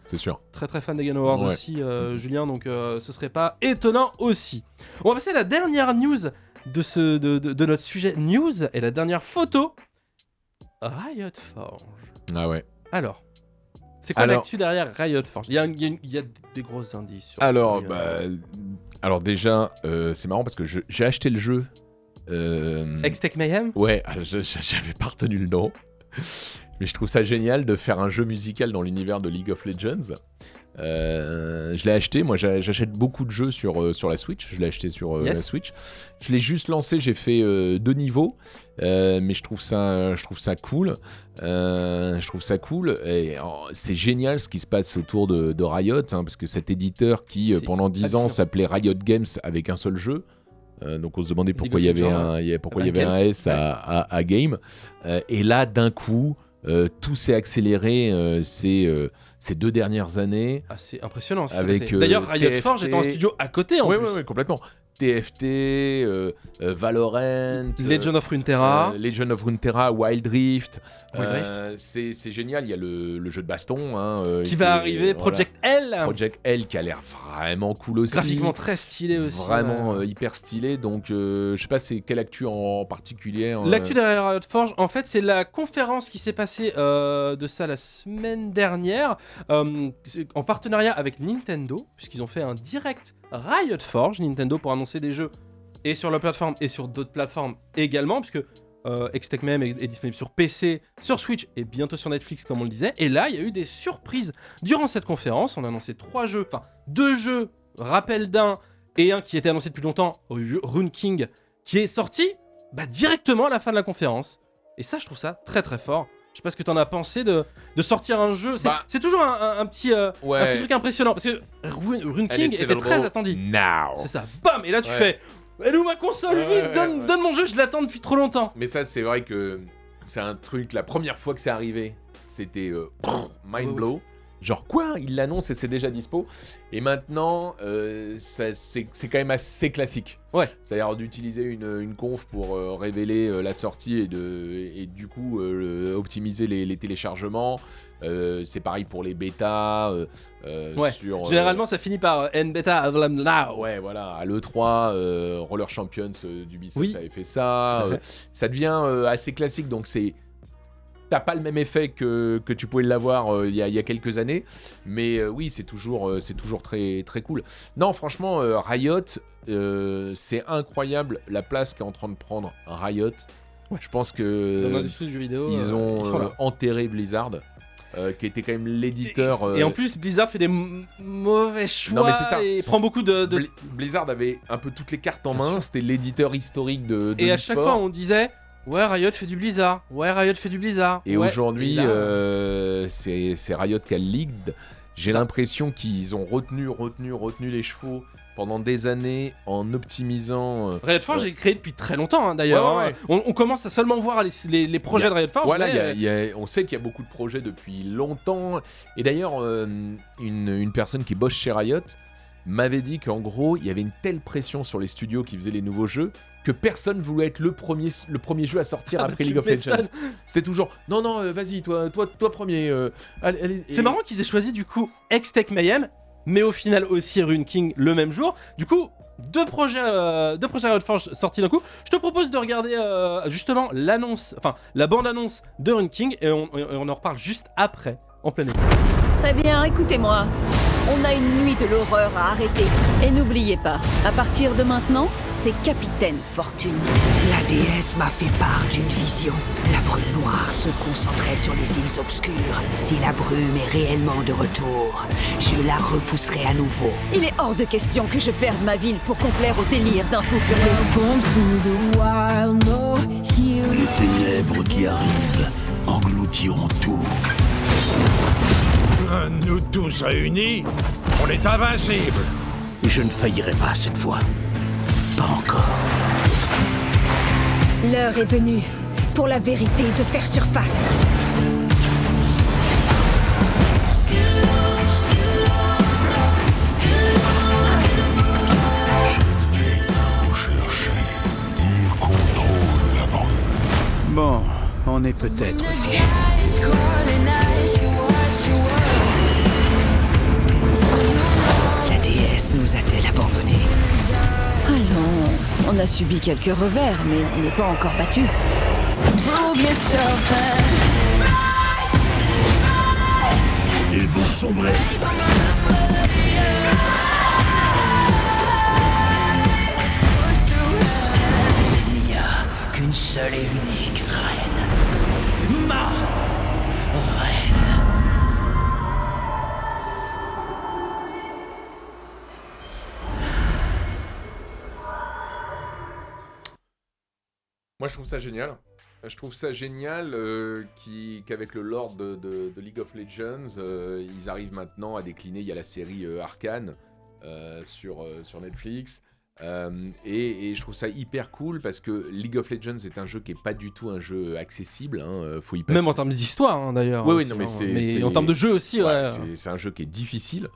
C'est sûr. Très très fan des Game Awards aussi, Julien, donc ce serait pas étonnant aussi. On va passer à la dernière news de notre sujet news, et la dernière photo. Riot Forge. Ah ouais. Alors, c'est quoi l'actu derrière Riot Forge? Il y a des gros indices sur alors déjà, c'est marrant parce que j'ai acheté le jeu. Hextech Mayhem. Ouais, j'avais pas retenu le nom. Mais je trouve ça génial de faire un jeu musical dans l'univers de League of Legends. Je l'ai acheté, moi j'achète beaucoup de jeux sur la Switch. Je l'ai acheté sur la Switch. Je l'ai juste lancé, j'ai fait 2 niveaux. Mais je trouve ça cool. Et c'est génial ce qui se passe autour de Riot, hein, parce que cet éditeur qui pendant 10 ans s'appelait Riot Games avec un seul jeu. Donc on se demandait pourquoi il y avait un S à Game. Et là, d'un coup, tout s'est accéléré ces 2 dernières années. Ah, c'est impressionnant. D'ailleurs, Riot Forge est en studio à côté en plus. Oui, complètement. TFT, Valorant, Legend of Runeterra, Wild Rift. C'est génial, il y a le jeu de baston qui va arriver, Project L. Project L qui a l'air vraiment cool aussi. Graphiquement très stylé aussi. Vraiment hyper stylé, donc je sais pas c'est quelle actu en particulier. L'actu derrière Riot Forge, en fait c'est la conférence qui s'est passée de ça la semaine dernière, en partenariat avec Nintendo, puisqu'ils ont fait un direct Riot Forge, Nintendo, pour annoncer des jeux et sur leur plateforme et sur d'autres plateformes également, puisque Hextech Mayhem est disponible sur PC, sur Switch et bientôt sur Netflix comme on le disait. Et là il y a eu des surprises durant cette conférence. On a annoncé 2 jeux, rappel d'un, et un qui était annoncé depuis longtemps, Rune King, qui est sorti directement à la fin de la conférence. Et ça je trouve ça très très fort. Je sais pas ce que t'en as pensé de sortir un jeu. C'est toujours un petit truc impressionnant, parce que Rune King était très attendu. C'est ça, bam. Et là tu fais, elle est où ma console, vite, donne mon jeu, je l'attends depuis trop longtemps. Mais ça c'est vrai que c'est un truc, la première fois que c'est arrivé, c'était mind blow. Genre quoi, il l'annonce et c'est déjà dispo. Et maintenant, c'est quand même assez classique. Ouais. C'est-à-dire d'utiliser une conf pour révéler la sortie et du coup optimiser les téléchargements. C'est pareil pour les bêtas. Généralement, ça finit par N-Beta now. Ouais, voilà. À l'E3, Roller Champions d'Ubisoft avait fait ça. Ça devient assez classique, donc c'est... T'as pas le même effet que tu pouvais l'avoir il y a quelques années, mais oui, c'est toujours très, très cool. Non, franchement, Riot, c'est incroyable la place qu'est en train de prendre Riot. Ouais. Je pense que dans l'industrie du jeu vidéo, ils ont enterré Blizzard. Qui était quand même l'éditeur. Et en plus, Blizzard fait des mauvais choix. Non, mais c'est ça. Et prend beaucoup de... Blizzard avait un peu toutes les cartes en main. C'était l'éditeur historique de et à chaque fois, on disait... Ouais, Riot fait du Blizzard. Et aujourd'hui, c'est Riot qui a le lead. J'ai l'impression qu'ils ont retenu les chevaux pendant des années en optimisant. Riot Forge est créé depuis très longtemps, d'ailleurs. On commence à seulement voir les projets de Riot Forge. Voilà, on sait qu'il y a beaucoup de projets depuis longtemps. Et d'ailleurs, une personne qui bosse chez Riot m'avait dit qu'en gros, il y avait une telle pression sur les studios qui faisaient les nouveaux jeux que personne voulait être le premier jeu à sortir après League of Legends. C'était toujours non, vas-y, toi premier. Allez, c'est marrant qu'ils aient choisi du coup Hextech Mayhem, mais au final aussi Rune King le même jour. Du coup, deux projets Riot Forge sortis d'un coup. Je te propose de regarder justement la bande-annonce de Rune King et on en reparle juste après, en plein écoute. Très bien, écoutez-moi. On a une nuit de l'horreur à arrêter. Et n'oubliez pas, à partir de maintenant, c'est Capitaine Fortune. La déesse m'a fait part d'une vision. La brume noire se concentrait sur les îles obscures. Si la brume est réellement de retour, je la repousserai à nouveau. Il est hors de question que je perde ma ville pour complaire au délire d'un fou furieux. Les ténèbres qui arrivent engloutiront tout. Nous tous réunis, on est invincibles. Et je ne faillirai pas cette fois. Pas encore. L'heure est venue pour la vérité de faire surface. Je vais vous chercher. Il contrôle la brume. Bon, on est peut-être fichus. La déesse nous a-t-elle abandonnés? Allons, on a subi quelques revers, mais on n'est pas encore battu. Ils vont sombrer. Il n'y a qu'une seule et unique reine. Ma reine. Moi, je trouve ça génial. Je trouve ça génial qu'avec le lore de League of Legends, ils arrivent maintenant à décliner. Il y a la série Arcane sur Netflix. Et je trouve ça hyper cool parce que League of Legends est un jeu qui est pas du tout un jeu accessible. Faut y passer. Même en termes d'histoire, hein, d'ailleurs. Oui, aussi, non, mais hein. c'est En termes de jeu aussi, ouais. C'est un jeu qui est difficile.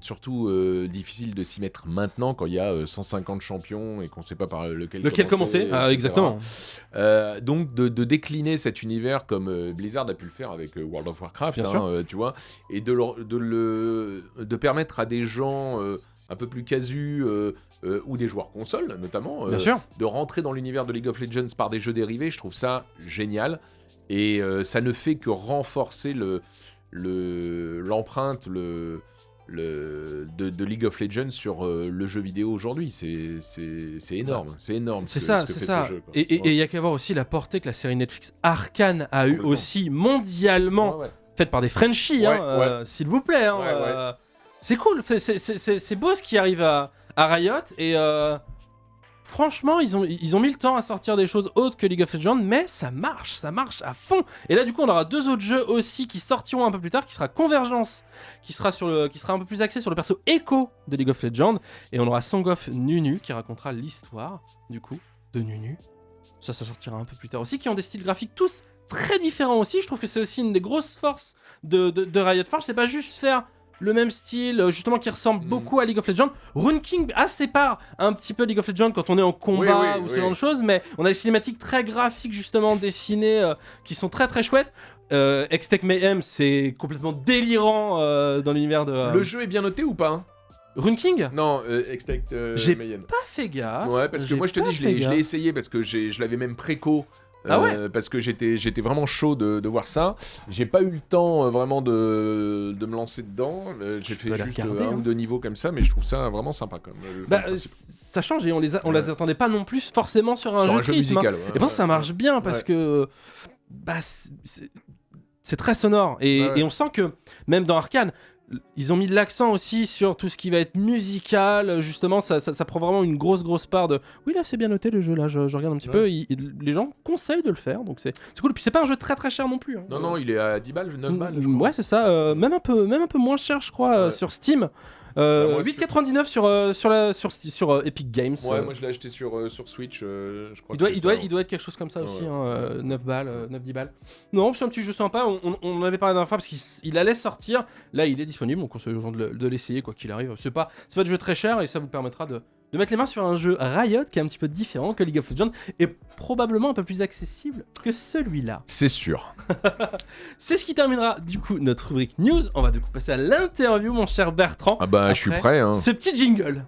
Surtout difficile de s'y mettre maintenant quand il y a 150 champions et qu'on sait pas par lequel commencer. etc. Exactement. Donc de décliner cet univers comme Blizzard a pu le faire avec World of Warcraft, Bien sûr. tu vois, et de permettre à des gens un peu plus casus ou des joueurs consoles notamment, Bien sûr. de rentrer dans l'univers de League of Legends par des jeux dérivés. Je trouve ça génial et ça ne fait que renforcer l'empreinte de League of Legends sur le jeu vidéo aujourd'hui. C'est énorme, c'est énorme. C'est ce ça, que c'est fait ça. ce jeu, quoi. Et il y a qu'à voir aussi la portée que la série Netflix Arcane a eu Complètement. aussi mondialement, Ouais. faite par des Frenchies, Ouais. s'il vous plaît. Hein, Ouais. C'est cool, c'est beau ce qui arrive à Riot et franchement ils ont mis le temps à sortir des choses autres que League of Legends, mais ça marche à fond. Et là du coup on aura deux autres jeux aussi qui sortiront un peu plus tard, qui sera Convergence, qui sera un peu plus axé sur le perso Echo de League of Legends, et on aura Song of Nunu qui racontera l'histoire du coup de Nunu. Ça sortira un peu plus tard aussi, qui ont des styles graphiques tous très différents aussi. Je trouve que c'est aussi une des grosses forces de Riot Forge, c'est pas juste faire le même style, justement, qui ressemble beaucoup à League of Legends. Rune King sépare un petit peu League of Legends quand on est en combat ou ce genre de choses, mais on a des cinématiques très graphiques, justement, dessinées, qui sont très très chouettes. X-Tech Mayhem, c'est complètement délirant dans l'univers de... Le jeu est bien noté ou pas, hein? Rune King? Non, X-Tech J'ai Mayhem. pas fait gaffe. Ouais, parce que moi je te dis, je l'ai essayé parce que je l'avais même préco. Parce que j'étais vraiment chaud de voir ça. J'ai pas eu le temps vraiment de me lancer dedans. J'ai fait juste un ou deux niveaux comme ça, mais je trouve ça vraiment sympa comme ça change et on les attendait pas non plus forcément sur un jeu musical. Et pourtant ça marche bien parce que c'est très sonore et on sent que même dans Arcane, ils ont mis de l'accent aussi sur tout ce qui va être musical, justement, ça prend vraiment une grosse part de... Oui, là, c'est bien noté, le jeu, là, je regarde un petit peu, les gens conseillent de le faire, donc c'est cool. Puis c'est pas un jeu très très cher non plus. Hein. Non, il est à 10 balles, 9 balles, je crois. Ouais, c'est ça, même un peu moins cher, je crois, sur Steam. 8,99 sur Epic Games. Ouais, moi je l'ai acheté sur Switch, je crois. Il doit être quelque chose comme ça aussi, 9 balles, 9-10 balles. Non, c'est un petit jeu sympa, on en avait parlé la dernière fois parce qu'il allait sortir, là il est disponible, donc on se dit aux gens de l'essayer quoi qu'il arrive. C'est pas de jeu très cher et ça vous permettra de mettre les mains sur un jeu Riot qui est un petit peu différent que League of Legends et probablement un peu plus accessible que celui-là. C'est sûr. C'est ce qui terminera du coup notre rubrique news. On va du coup passer à l'interview, mon cher Bertrand. Ah bah je suis prêt. Hein. Ce petit jingle.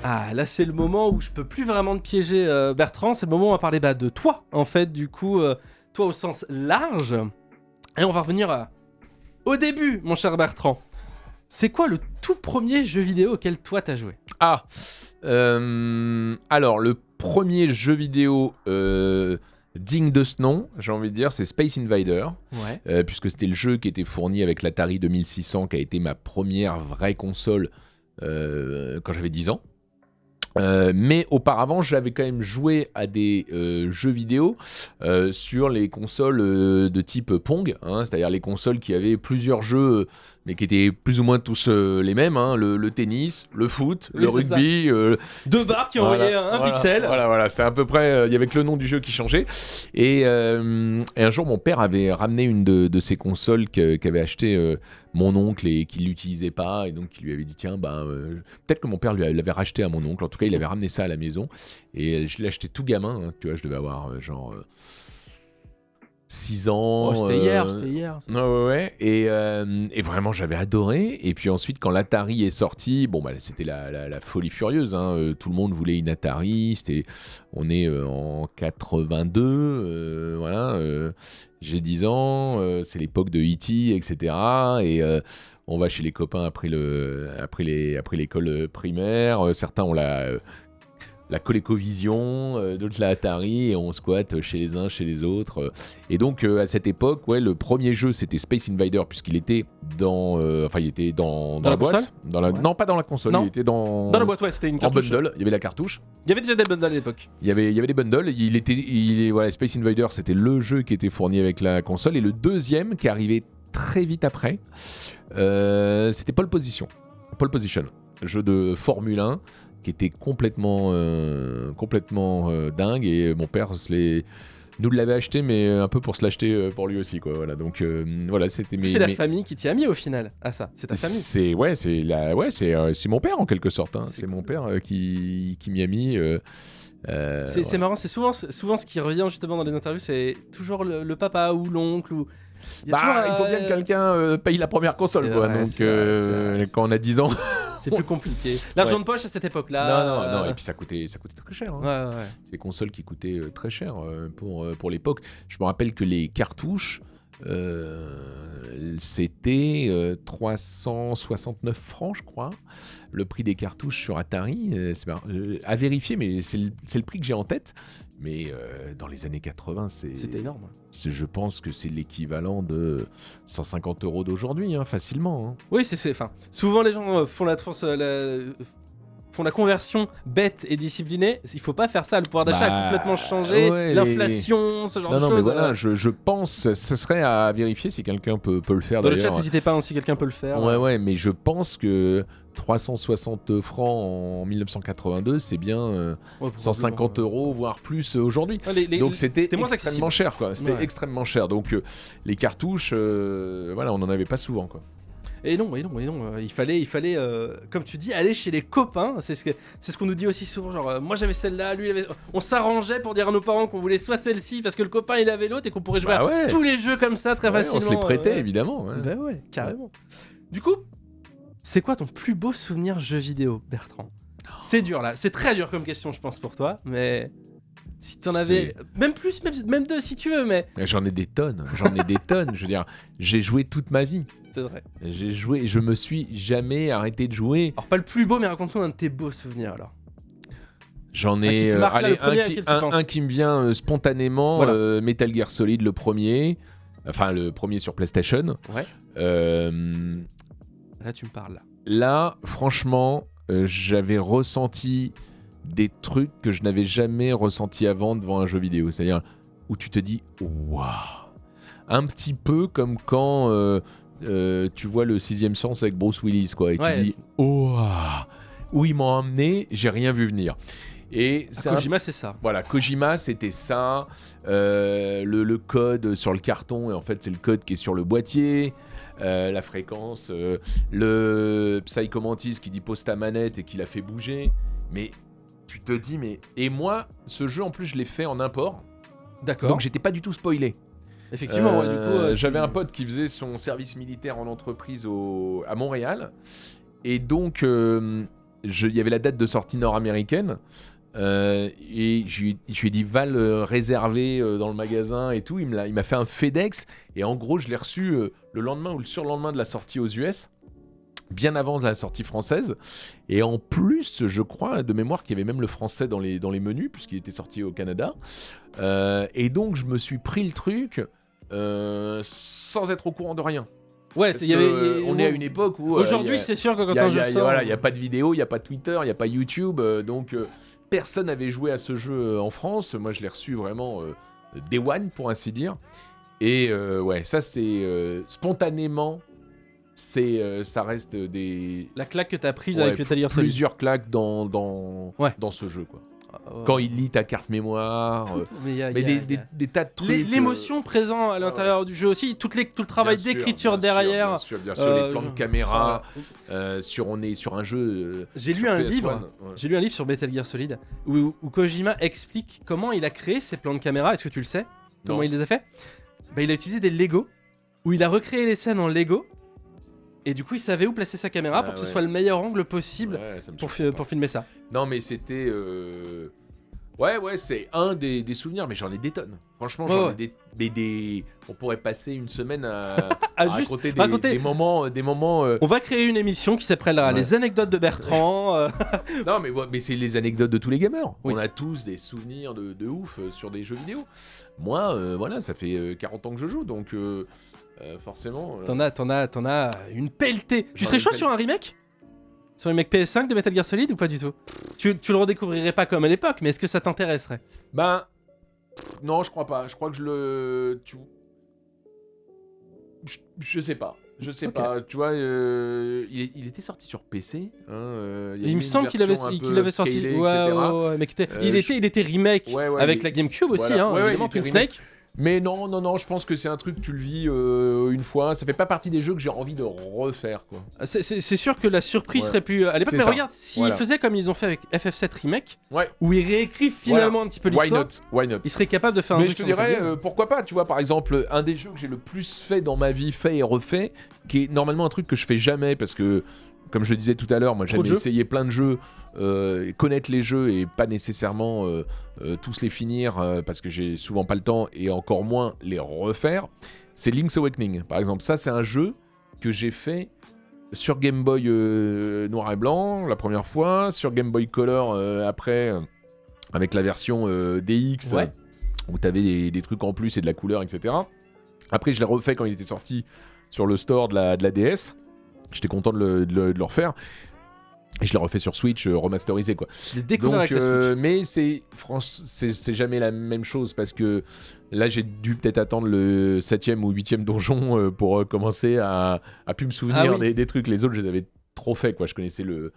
Ah, là c'est le moment où je peux plus vraiment te piéger Bertrand, c'est le moment où on va parler de toi en fait, du coup, toi au sens large. Et on va revenir au début, mon cher Bertrand. C'est quoi le tout premier jeu vidéo auquel toi t'as joué ? Alors, le premier jeu vidéo digne de ce nom, j'ai envie de dire, c'est Space Invader. Ouais. Puisque c'était le jeu qui était fourni avec l'Atari 2600, qui a été ma première vraie console quand j'avais 10 ans. Mais auparavant, j'avais quand même joué à des jeux vidéo sur les consoles de type Pong, c'est-à-dire les consoles qui avaient plusieurs jeux, mais qui étaient plus ou moins tous les mêmes, le tennis, le foot, Oui, le c'est rugby. Deux barres qui envoyaient un pixel. Voilà, c'était à peu près, il y avait que le nom du jeu qui changeait. Et un jour, mon père avait ramené une de ces consoles qu'avait acheté mon oncle et qu'il l'utilisait pas, et donc il lui avait dit tiens, peut-être que mon père l'avait racheté à mon oncle. En tout cas, il avait ramené ça à la maison et je l'ai acheté tout gamin, tu vois, je devais avoir 6 ans. Oh, c'était hier. Ouais. Et vraiment, j'avais adoré. Et puis ensuite, quand l'Atari est sorti, c'était la folie furieuse. Tout le monde voulait une Atari. On est en 82. J'ai 10 ans. C'est l'époque de E.T., etc. Et on va chez les copains après l'école primaire. Certains ont la ColecoVision, d'autres la Atari, et on squatte chez les uns, chez les autres. Et donc, à cette époque, le premier jeu, c'était Space Invader, puisqu'il était dans la boîte. Non, pas dans la console, Non. il était dans la boîte, ouais, c'était une en cartouche. bundle, il y avait la cartouche. Il y avait déjà des bundles à l'époque. Il y avait des bundles, Space Invader, c'était le jeu qui était fourni avec la console, et le deuxième, qui arrivait très vite après, c'était Pole Position, jeu de Formule 1, qui était complètement dingue, et mon père nous l'avait acheté, mais un peu pour se l'acheter pour lui aussi, quoi. Voilà, donc c'était C'est la famille qui t'y a mis au final à ça. C'est ta famille. C'est mon père en quelque sorte. C'est mon père qui m'y a mis. C'est marrant, c'est souvent ce qui revient justement dans les interviews, c'est toujours le papa ou l'oncle ou. Il faut bien que quelqu'un paye la première console, quoi. Vrai, Donc c'est vrai. quand on a 10 ans. C'est plus compliqué. L'argent de poche à cette époque-là. Non, et puis ça coûtait très cher. Ouais. Des consoles qui coûtaient très cher pour l'époque. Je me rappelle que les cartouches, c'était 369 francs, je crois. Le prix des cartouches sur Atari, c'est à vérifier, mais c'est le prix que j'ai en tête. Mais dans les années 80, c'était énorme. Je pense que c'est l'équivalent de 150 € d'aujourd'hui, facilement. Oui, souvent les gens font la conversion bête et disciplinée. Il faut pas faire ça. Le pouvoir d'achat a complètement changé. L'inflation, ce genre de choses. Non, mais voilà, je pense, ce serait à vérifier si quelqu'un peut le faire. Dans d'ailleurs. le chat, n'hésitez pas si quelqu'un peut le faire. Ouais, mais je pense que 360 francs en 1982, c'est bien 150 €, voire plus aujourd'hui. Donc c'était extrêmement cher, quoi. C'était extrêmement cher. Donc les cartouches, on n'en avait pas souvent, quoi. Et non, il fallait, comme tu dis, aller chez les copains. C'est ce qu'on nous dit aussi souvent. Genre, moi j'avais celle-là, lui il avait. On s'arrangeait pour dire à nos parents qu'on voulait soit celle-ci parce que le copain il avait l'autre et qu'on pourrait jouer à tous les jeux comme ça très facilement. On se les prêtait évidemment. Ouais. Bah ouais, carrément. Du coup, c'est quoi ton plus beau souvenir jeu vidéo, Bertrand ? C'est dur là, c'est très dur comme question, je pense pour toi, mais. Si t'en avais même plus, même deux si tu veux, mais j'en ai des tonnes. Je veux dire, j'ai joué toute ma vie. C'est vrai. J'ai joué, je me suis jamais arrêté de jouer. Alors pas le plus beau, mais raconte-nous un de tes beaux souvenirs alors. J'en ai un qui me vient spontanément. Voilà. Metal Gear Solid, le premier sur PlayStation. Ouais. Là tu me parles. Là, franchement, j'avais ressenti des trucs que je n'avais jamais ressenti avant devant un jeu vidéo. C'est-à-dire où tu te dis waouh. Un petit peu comme quand tu vois le Sixième Sens avec Bruce Willis, quoi, et tu dis waouh, où ils m'ont emmené, j'ai rien vu venir. Et Kojima, c'est ça. Voilà, Kojima, c'était ça. Le code sur le carton, et en fait, c'est le code qui est sur le boîtier. La fréquence, le Psycho Mantis qui dit pose ta manette et qui la fait bouger. Mais tu te dis, et moi, ce jeu, en plus, je l'ai fait en import. D'accord. Donc, j'étais pas du tout spoilé. Effectivement, du coup... j'avais un pote qui faisait son service militaire en entreprise à Montréal. Et donc, il y avait la date de sortie nord-américaine. Et je lui ai dit va le réserver dans le magasin et tout. Il m'a fait un FedEx et en gros je l'ai reçu le lendemain ou le surlendemain de la sortie aux US, bien avant de la sortie française. Et en plus, je crois de mémoire qu'il y avait même le français dans les menus puisqu'il était sorti au Canada. Et donc je me suis pris le truc sans être au courant de rien. Ouais, on est à une époque où aujourd'hui c'est sûr que quand un jeu sort, il n'y a pas de vidéo, il n'y a pas de Twitter, il n'y a pas YouTube, donc personne n'avait joué à ce jeu en France. Moi je l'ai reçu vraiment day one pour ainsi dire. Et ouais, ça c'est spontanément, ça reste des... La claque que t'as prise avec Metal Gear Solid. Plusieurs claques dans ce jeu quoi. Quand il lit ta carte mémoire, des tas de trucs. L'émotion présente à l'intérieur du jeu aussi, tout le travail d'écriture derrière. Bien sûr, les plans de caméra. On est sur un jeu. J'ai lu un livre sur Metal Gear Solid où Kojima explique comment il a créé ces plans de caméra. Est-ce que tu le sais? Comment il les a fait? Il a utilisé des Lego, où il a recréé les scènes en Lego. Et du coup, il savait où placer sa caméra pour que ce soit le meilleur angle possible pour filmer ça. Non, mais c'était... Ouais, c'est un des souvenirs, mais j'en ai des tonnes. Franchement, j'en ai des... On pourrait passer une semaine à raconter des moments... On va créer une émission qui s'appellera Les anecdotes de Bertrand. Non, mais c'est les anecdotes de tous les gamers. Oui. On a tous des souvenirs de ouf sur des jeux vidéo. Moi, voilà, ça fait 40 ans que je joue, donc... forcément. T'en as une pelletée. Tu serais chaud sur un remake? Sur un remake PS5 de Metal Gear Solid ou pas du tout? Tu le redécouvrirais pas comme à l'époque, mais est-ce que ça t'intéresserait? Non, je crois pas. Je crois que je sais pas. Je sais pas. Tu vois, il était sorti sur PC. Il me semble qu'il avait sorti. Mais il était remake avec la GameCube aussi, évidemment, Twin Snake. Mais non, je pense que c'est un truc, tu le vis une fois, ça fait pas partie des jeux que j'ai envie de refaire, quoi. C'est sûr que la surprise serait plus à l'époque, mais regarde, s'ils faisaient comme ils ont fait avec FF7 Remake, où ils réécrivent finalement un petit peu l'histoire, why not, ils seraient capables de faire un truc. Mais je te dirais, pourquoi pas, tu vois, par exemple, un des jeux que j'ai le plus fait dans ma vie, fait et refait, qui est normalement un truc que je fais jamais, parce que, comme je le disais tout à l'heure, moi j'aime essayer plein de jeux, connaître les jeux et pas nécessairement tous les finir parce que j'ai souvent pas le temps et encore moins les refaire. C'est Link's Awakening par exemple. Ça c'est un jeu que j'ai fait sur Game Boy noir et blanc la première fois, sur Game Boy Color après avec la version DX où t'avais des trucs en plus et de la couleur, etc. Après je l'ai refait quand il était sorti sur le store de la DS. J'étais content de le refaire. Et je l'ai refait sur Switch, remasterisé, quoi. Je l'ai découvert avec la Switch. Mais c'est jamais la même chose, parce que là, j'ai dû peut-être attendre le 7e ou 8e donjon pour commencer à plus me souvenir des trucs. Les autres, je les avais trop fait, quoi. Je connaissais le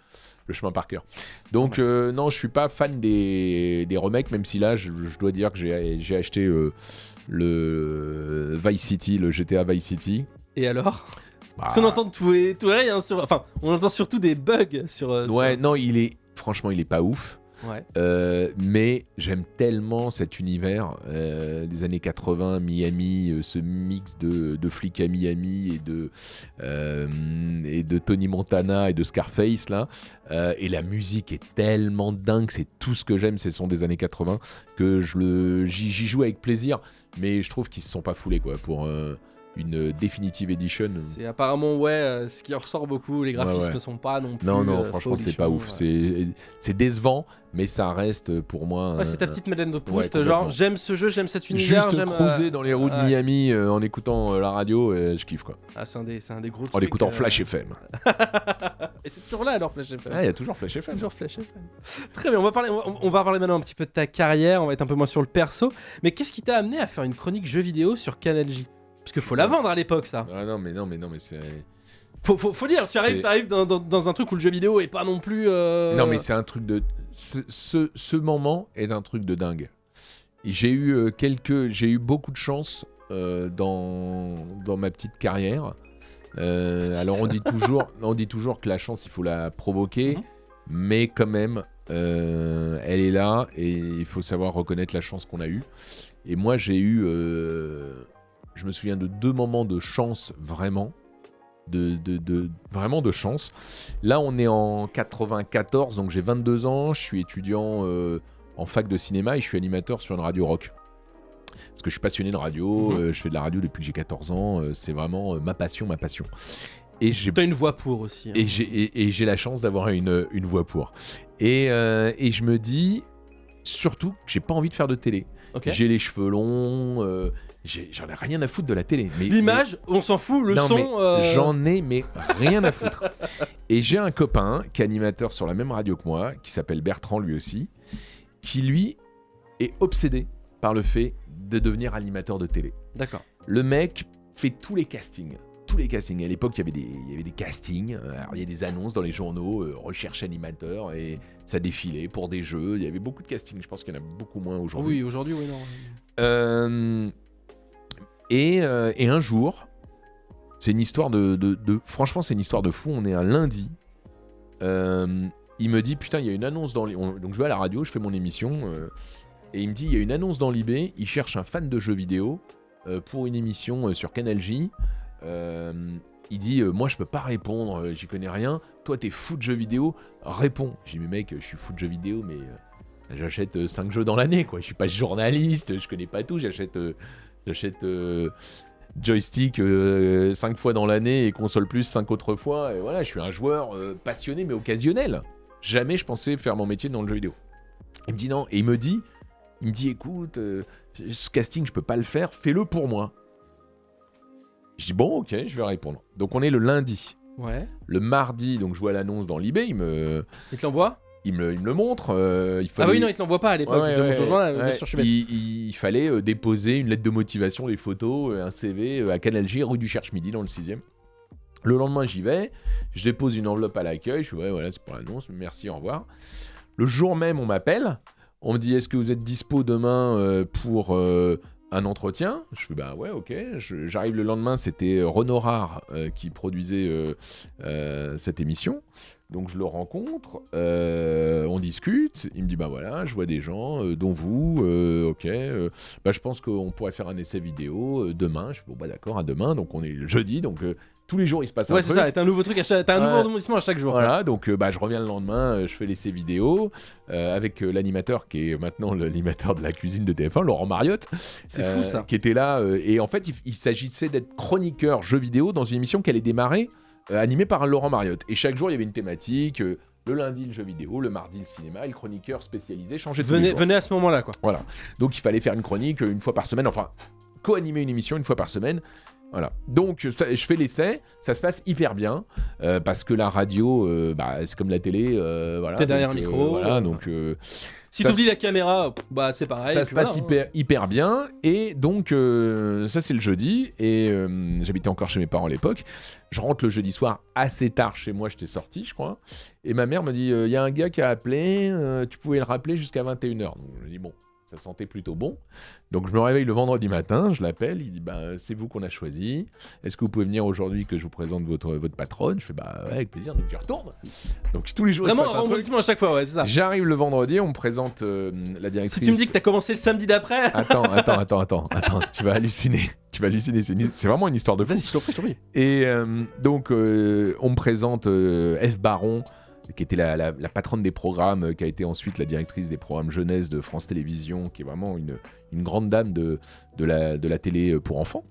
chemin par cœur. Donc, non, je suis pas fan des remakes, même si là, je dois dire que j'ai acheté le Vice City, le GTA Vice City. Et alors ? Parce qu'on entend tout et rien sur... Enfin, on entend surtout des bugs sur... non, franchement, il est pas ouf. Ouais. Mais j'aime tellement cet univers des années 80, Miami, ce mix de flics à Miami et de Tony Montana et de Scarface, là. Et la musique est tellement dingue, c'est tout ce que j'aime, ces sons des années 80, que j'y joue avec plaisir. Mais je trouve qu'ils se sont pas foulés, quoi, pour... une Definitive Edition. C'est apparemment ce qui ressort beaucoup. Les graphismes ne sont pas non plus. Non, franchement c'est pas ouf. C'est décevant, mais ça reste pour moi. C'est ta petite Madeleine de Proust. Genre j'aime ce jeu, j'aime cet univers. Juste cruiser dans les rues de Miami en écoutant la radio, je kiffe, quoi. C'est un des gros trucs. En écoutant Flash FM. Et c'est toujours là alors Flash FM. Il y a toujours Flash FM. Toujours Flash FM. Très bien, on va parler maintenant un petit peu de ta carrière. On va être un peu moins sur le perso. Mais qu'est-ce qui t'a amené à faire une chronique jeux vidéo sur Canal J? Parce qu'il faut la vendre à l'époque, ça. Non, mais c'est... Faut dire, tu arrives dans un truc où le jeu vidéo est pas non plus... Non, mais c'est un truc de... Ce moment est un truc de dingue. J'ai eu beaucoup de chance dans ma petite carrière. Alors, on dit toujours que la chance, il faut la provoquer. Mais quand même, elle est là. Et il faut savoir reconnaître la chance qu'on a eue. Et moi, j'ai eu... je me souviens de 2 moments de chance, vraiment. vraiment de chance. Là, on est en 94, donc j'ai 22 ans, je suis étudiant en fac de cinéma et je suis animateur sur une radio rock. Parce que je suis passionné de radio, je fais de la radio depuis que j'ai 14 ans, c'est vraiment ma passion. Et t'as une voix pour aussi. Hein. Et j'ai la chance d'avoir une voix pour. Et je me dis surtout que j'ai pas envie de faire de télé. Okay. J'ai les cheveux longs, j'en ai rien à foutre de la télé. L'image, on s'en fout, le son... J'en ai rien à foutre. Et j'ai un copain qui est animateur sur la même radio que moi, qui s'appelle Bertrand lui aussi, qui lui est obsédé par le fait de devenir animateur de télé. D'accord. Le mec fait tous les castings. À l'époque, il y avait des castings. Alors, il y a des annonces dans les journaux, recherche animateur, et ça défilait pour des jeux. Il y avait beaucoup de castings. Je pense qu'il y en a beaucoup moins aujourd'hui. Oui, aujourd'hui, oui, non. Et un jour, c'est une histoire franchement, c'est une histoire de fou. On est un lundi. Il me dit, putain, il y a une annonce dans... Donc, je vais à la radio, je fais mon émission. Et il me dit, il y a une annonce dans l'IB. Il cherche un fan de jeux vidéo pour une émission sur Canal J. Il dit moi je peux pas répondre, j'y connais rien, toi t'es fou de jeux vidéo, réponds. J'ai dit mais mec, je suis fou de jeux vidéo mais j'achète 5 jeux dans l'année quoi, je suis pas journaliste, je connais pas tout, j'achète joystick 5 fois dans l'année et console plus 5 autres fois, et voilà, je suis un joueur passionné mais occasionnel. Jamais je pensais faire mon métier dans le jeu vidéo. Il me dit non, et il me dit écoute, ce casting je peux pas le faire, fais-le pour moi. Je dis bon, ok, je vais répondre. Donc on est le lundi. Ouais. Le mardi, donc je vois l'annonce dans l'IB, il te l'envoie ? Il me le montre. Il fallait... Ah oui, non, il te l'envoie pas à l'époque. Bien sûr, je suis bête. Il fallait déposer une lettre de motivation, des photos, un CV à Canal J, rue du Cherche-Midi, dans le 6e. Le lendemain, j'y vais, je dépose une enveloppe à l'accueil, je dis ouais, voilà, c'est pour l'annonce, merci, au revoir. Le jour même, on m'appelle, on me dit est-ce que vous êtes dispo demain pour... un entretien, je fais bah ouais ok, j'arrive le lendemain, c'était Renaud Rare qui produisait cette émission, donc je le rencontre, on discute, il me dit bah voilà, je vois des gens, dont vous, ok, bah je pense qu'on pourrait faire un essai vidéo demain, je fais bon bah d'accord, à demain, donc on est le jeudi, donc tous les jours il se passe un truc. Ouais c'est ça, t'as un nouveau truc, t'as un nouveau rebondissement à chaque jour. Voilà, donc bah, je reviens le lendemain, je fais l'essai vidéo avec l'animateur qui est maintenant l'animateur de la cuisine de TF1, Laurent Mariotte. C'est fou ça. Qui était là, et en fait il s'agissait d'être chroniqueur jeux vidéo dans une émission qui allait démarrer, animée par Laurent Mariotte. Et chaque jour il y avait une thématique, le lundi le jeu vidéo, le mardi le cinéma, et le chroniqueur spécialisé changeait tous les jours. Venez à ce moment-là quoi. Voilà, donc il fallait faire une chronique une fois par semaine, enfin co-animer une émission une fois par semaine. Voilà, donc je fais l'essai, ça se passe hyper bien, parce que la radio, c'est comme la télé, voilà. T'es derrière un micro. Voilà, donc... si t'oublies la caméra, bah c'est pareil. Ça se passe hyper bien, et donc ça c'est le jeudi, et j'habitais encore chez mes parents à l'époque. Je rentre le jeudi soir assez tard chez moi, j'étais sorti je crois, et ma mère me dit il y a un gars qui a appelé, tu pouvais le rappeler jusqu'à 21h. Donc je dis bon, ça sentait plutôt bon. Donc je me réveille le vendredi matin, je l'appelle, il dit bah c'est vous qu'on a choisi. Est-ce que vous pouvez venir aujourd'hui que je vous présente votre patronne? Je fais bah ouais, avec plaisir, donc j'y retourne. Donc tous les jours vraiment il se passe un rebondissement à chaque fois, ouais, c'est ça. J'arrive le vendredi, on me présente la directrice. Si tu me dis que t'as commencé le samedi d'après. Attends, tu vas halluciner. C'est vraiment une histoire de fou. Vas-y, je t'en prie. Et donc on me présente F. Baron, qui était la patronne des programmes, qui a été ensuite la directrice des programmes jeunesse de France Télévisions, qui est vraiment une grande dame de la télé pour enfants.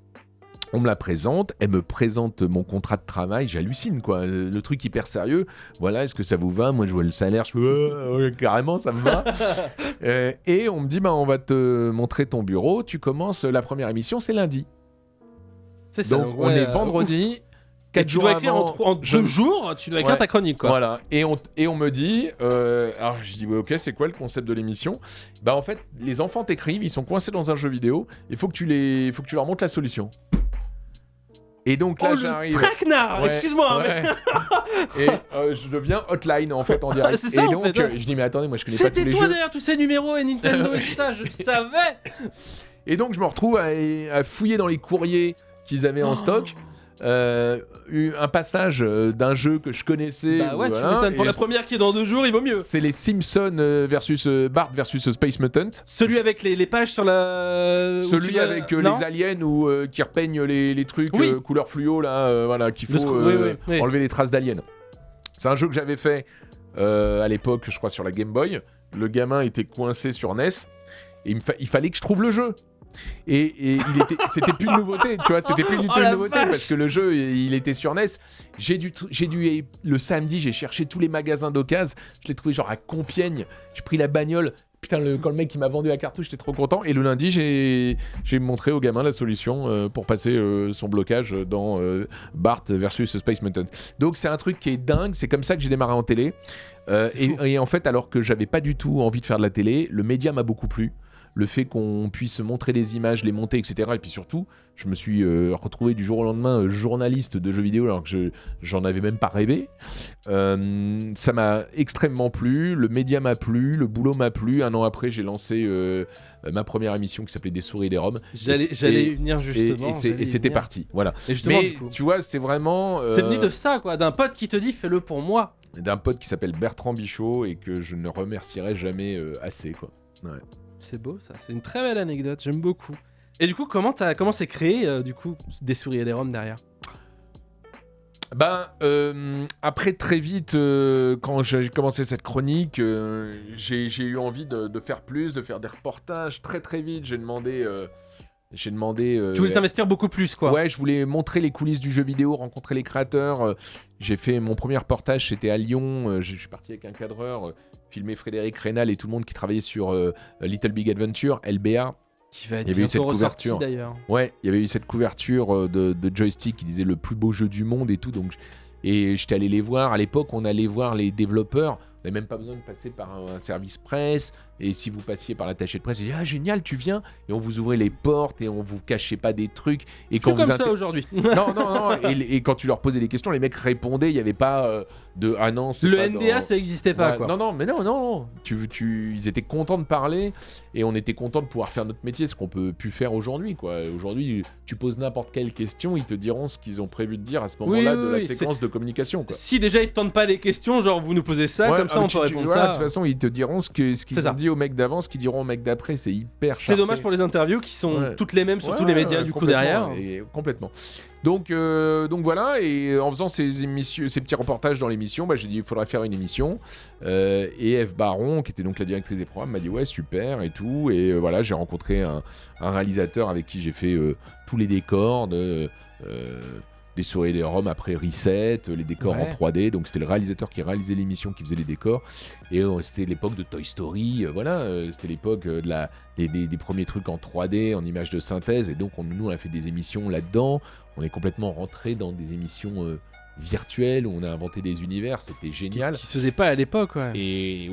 On me la présente, elle me présente mon contrat de travail, j'hallucine quoi, le truc hyper sérieux. Voilà, est-ce que ça vous va? Moi je vois le salaire, je fais carrément ça me va. Et on me dit on va te montrer ton bureau, tu commences la première émission, c'est lundi. C'est ça. Donc on est vendredi. 4 jours dois écrire avant, en 2 jours, tu dois écrire ta chronique quoi. Voilà, et on me dit, alors je dis ouais, ok, c'est quoi le concept de l'émission? Bah en fait, les enfants t'écrivent, ils sont coincés dans un jeu vidéo, il faut que tu leur montres la solution. Et donc là j'arrive. Le traquenard, excuse-moi. Ouais. Et je deviens hotline en fait en direct. C'est ça, et en donc fait, ouais. je dis mais attendez, moi je connais pas tous les jeux. C'était toi derrière tous ces numéros et Nintendo et tout ça, je savais. Et donc je me retrouve à fouiller dans les courriers qu'ils avaient en stock. un passage d'un jeu que je connaissais. Bah ouais, voilà, tu m'étonnes. Pour et la première qui est dans 2 jours, il vaut mieux. c'est les Simpsons versus Bart versus Space Mutant. Celui avec les pages sur la. Celui avec les aliens ou qui repeignent les trucs Oui. couleur fluo là, voilà, qu'il faut oui. enlever les traces d'aliens. C'est un jeu que j'avais fait à l'époque, je crois, sur la Game Boy. Le gamin était coincé sur NES et il fallait que je trouve le jeu. Et c'était plus une nouveauté, tu vois, c'était plus du tout une nouveauté parce que le jeu il était sur NES. J'ai dû le samedi, j'ai cherché tous les magasins d'occasion, je l'ai trouvé genre à Compiègne. J'ai pris la bagnole. Putain, quand le mec qui m'a vendu la cartouche, j'étais trop content. Et le lundi, j'ai montré au gamin la solution pour passer son blocage dans Bart versus Space Mutant. Donc c'est un truc qui est dingue, c'est comme ça que j'ai démarré en télé. Et en fait, alors que j'avais pas du tout envie de faire de la télé, le média m'a beaucoup plu. Le fait qu'on puisse montrer des images, les monter, etc. Et puis surtout, je me suis retrouvé du jour au lendemain journaliste de jeux vidéo alors que j'en avais même pas rêvé. Ça m'a extrêmement plu, le média m'a plu, le boulot m'a plu. 1 an après, j'ai lancé ma première émission qui s'appelait Des souris et des roms. J'allais y venir justement. Et c'était parti, voilà. Et justement, mais tu vois, c'est vraiment... c'est venu de ça, quoi, d'un pote qui te dit fais-le pour moi. D'un pote qui s'appelle Bertrand Bichot et que je ne remercierai jamais assez, quoi. Ouais. C'est beau ça, c'est une très belle anecdote, j'aime beaucoup. Et du coup, comment c'est créé du coup Des souris et des roms derrière? Après très vite, quand j'ai commencé cette chronique, j'ai eu envie de faire plus, de faire des reportages. Très vite, j'ai demandé. Tu voulais t'investir beaucoup plus, quoi. Ouais, je voulais montrer les coulisses du jeu vidéo, rencontrer les créateurs. J'ai fait mon premier reportage, c'était à Lyon. Je suis parti avec un cadreur, filmer Frédéric Rénal et tout le monde qui travaillait sur Little Big Adventure, LBA. Qui va être bientôt ressorti d'ailleurs. Ouais, il y avait eu cette couverture de Joystick qui disait le plus beau jeu du monde et tout. Et j'étais allé les voir. À l'époque, on allait voir les développeurs. On n'avait même pas besoin de passer par un service presse. Et si vous passiez par l'attaché de presse, il dit « Ah, génial, tu viens !» Et on vous ouvrait les portes et on vous cachait pas des trucs. Et quand comme ça aujourd'hui. Non. Et quand tu leur posais des questions, les mecs répondaient. Il n'y avait pas de « Ah non, c'est le pas NDA, dans... » ça n'existait pas, quoi. Non. Ils étaient contents de parler. Et on était contents de pouvoir faire notre métier, ce qu'on peut plus faire aujourd'hui, quoi. Aujourd'hui, tu poses n'importe quelle question, ils te diront ce qu'ils ont prévu de dire à ce moment-là la séquence de communication, quoi. Si déjà ils te tentent pas des questions, genre vous nous posez ça, comme ça on peut répondre ça. De toute façon, ils te diront ce qu'ils ont dit au mec d'avant, ce qu'ils diront au mec d'après, c'est hyper charté. C'est dommage pour les interviews qui sont toutes les mêmes sur tous les médias du coup derrière. Complètement. Donc voilà, et en faisant ces petits reportages dans l'émission, j'ai dit il faudrait faire une émission. Et Eve Baron, qui était donc la directrice des programmes, m'a dit ouais super et tout. Et voilà, j'ai rencontré un réalisateur avec qui j'ai fait tous les décors des souris et des roms après Reset, les décors en 3D. Donc c'était le réalisateur qui réalisait l'émission, qui faisait les décors. Et c'était l'époque de Toy Story, c'était l'époque des premiers trucs en 3D, en images de synthèse. Et donc nous on a fait des émissions là-dedans. On est complètement rentré dans des émissions virtuelles où on a inventé des univers, c'était génial. Qui se faisait pas à l'époque, ouais. Et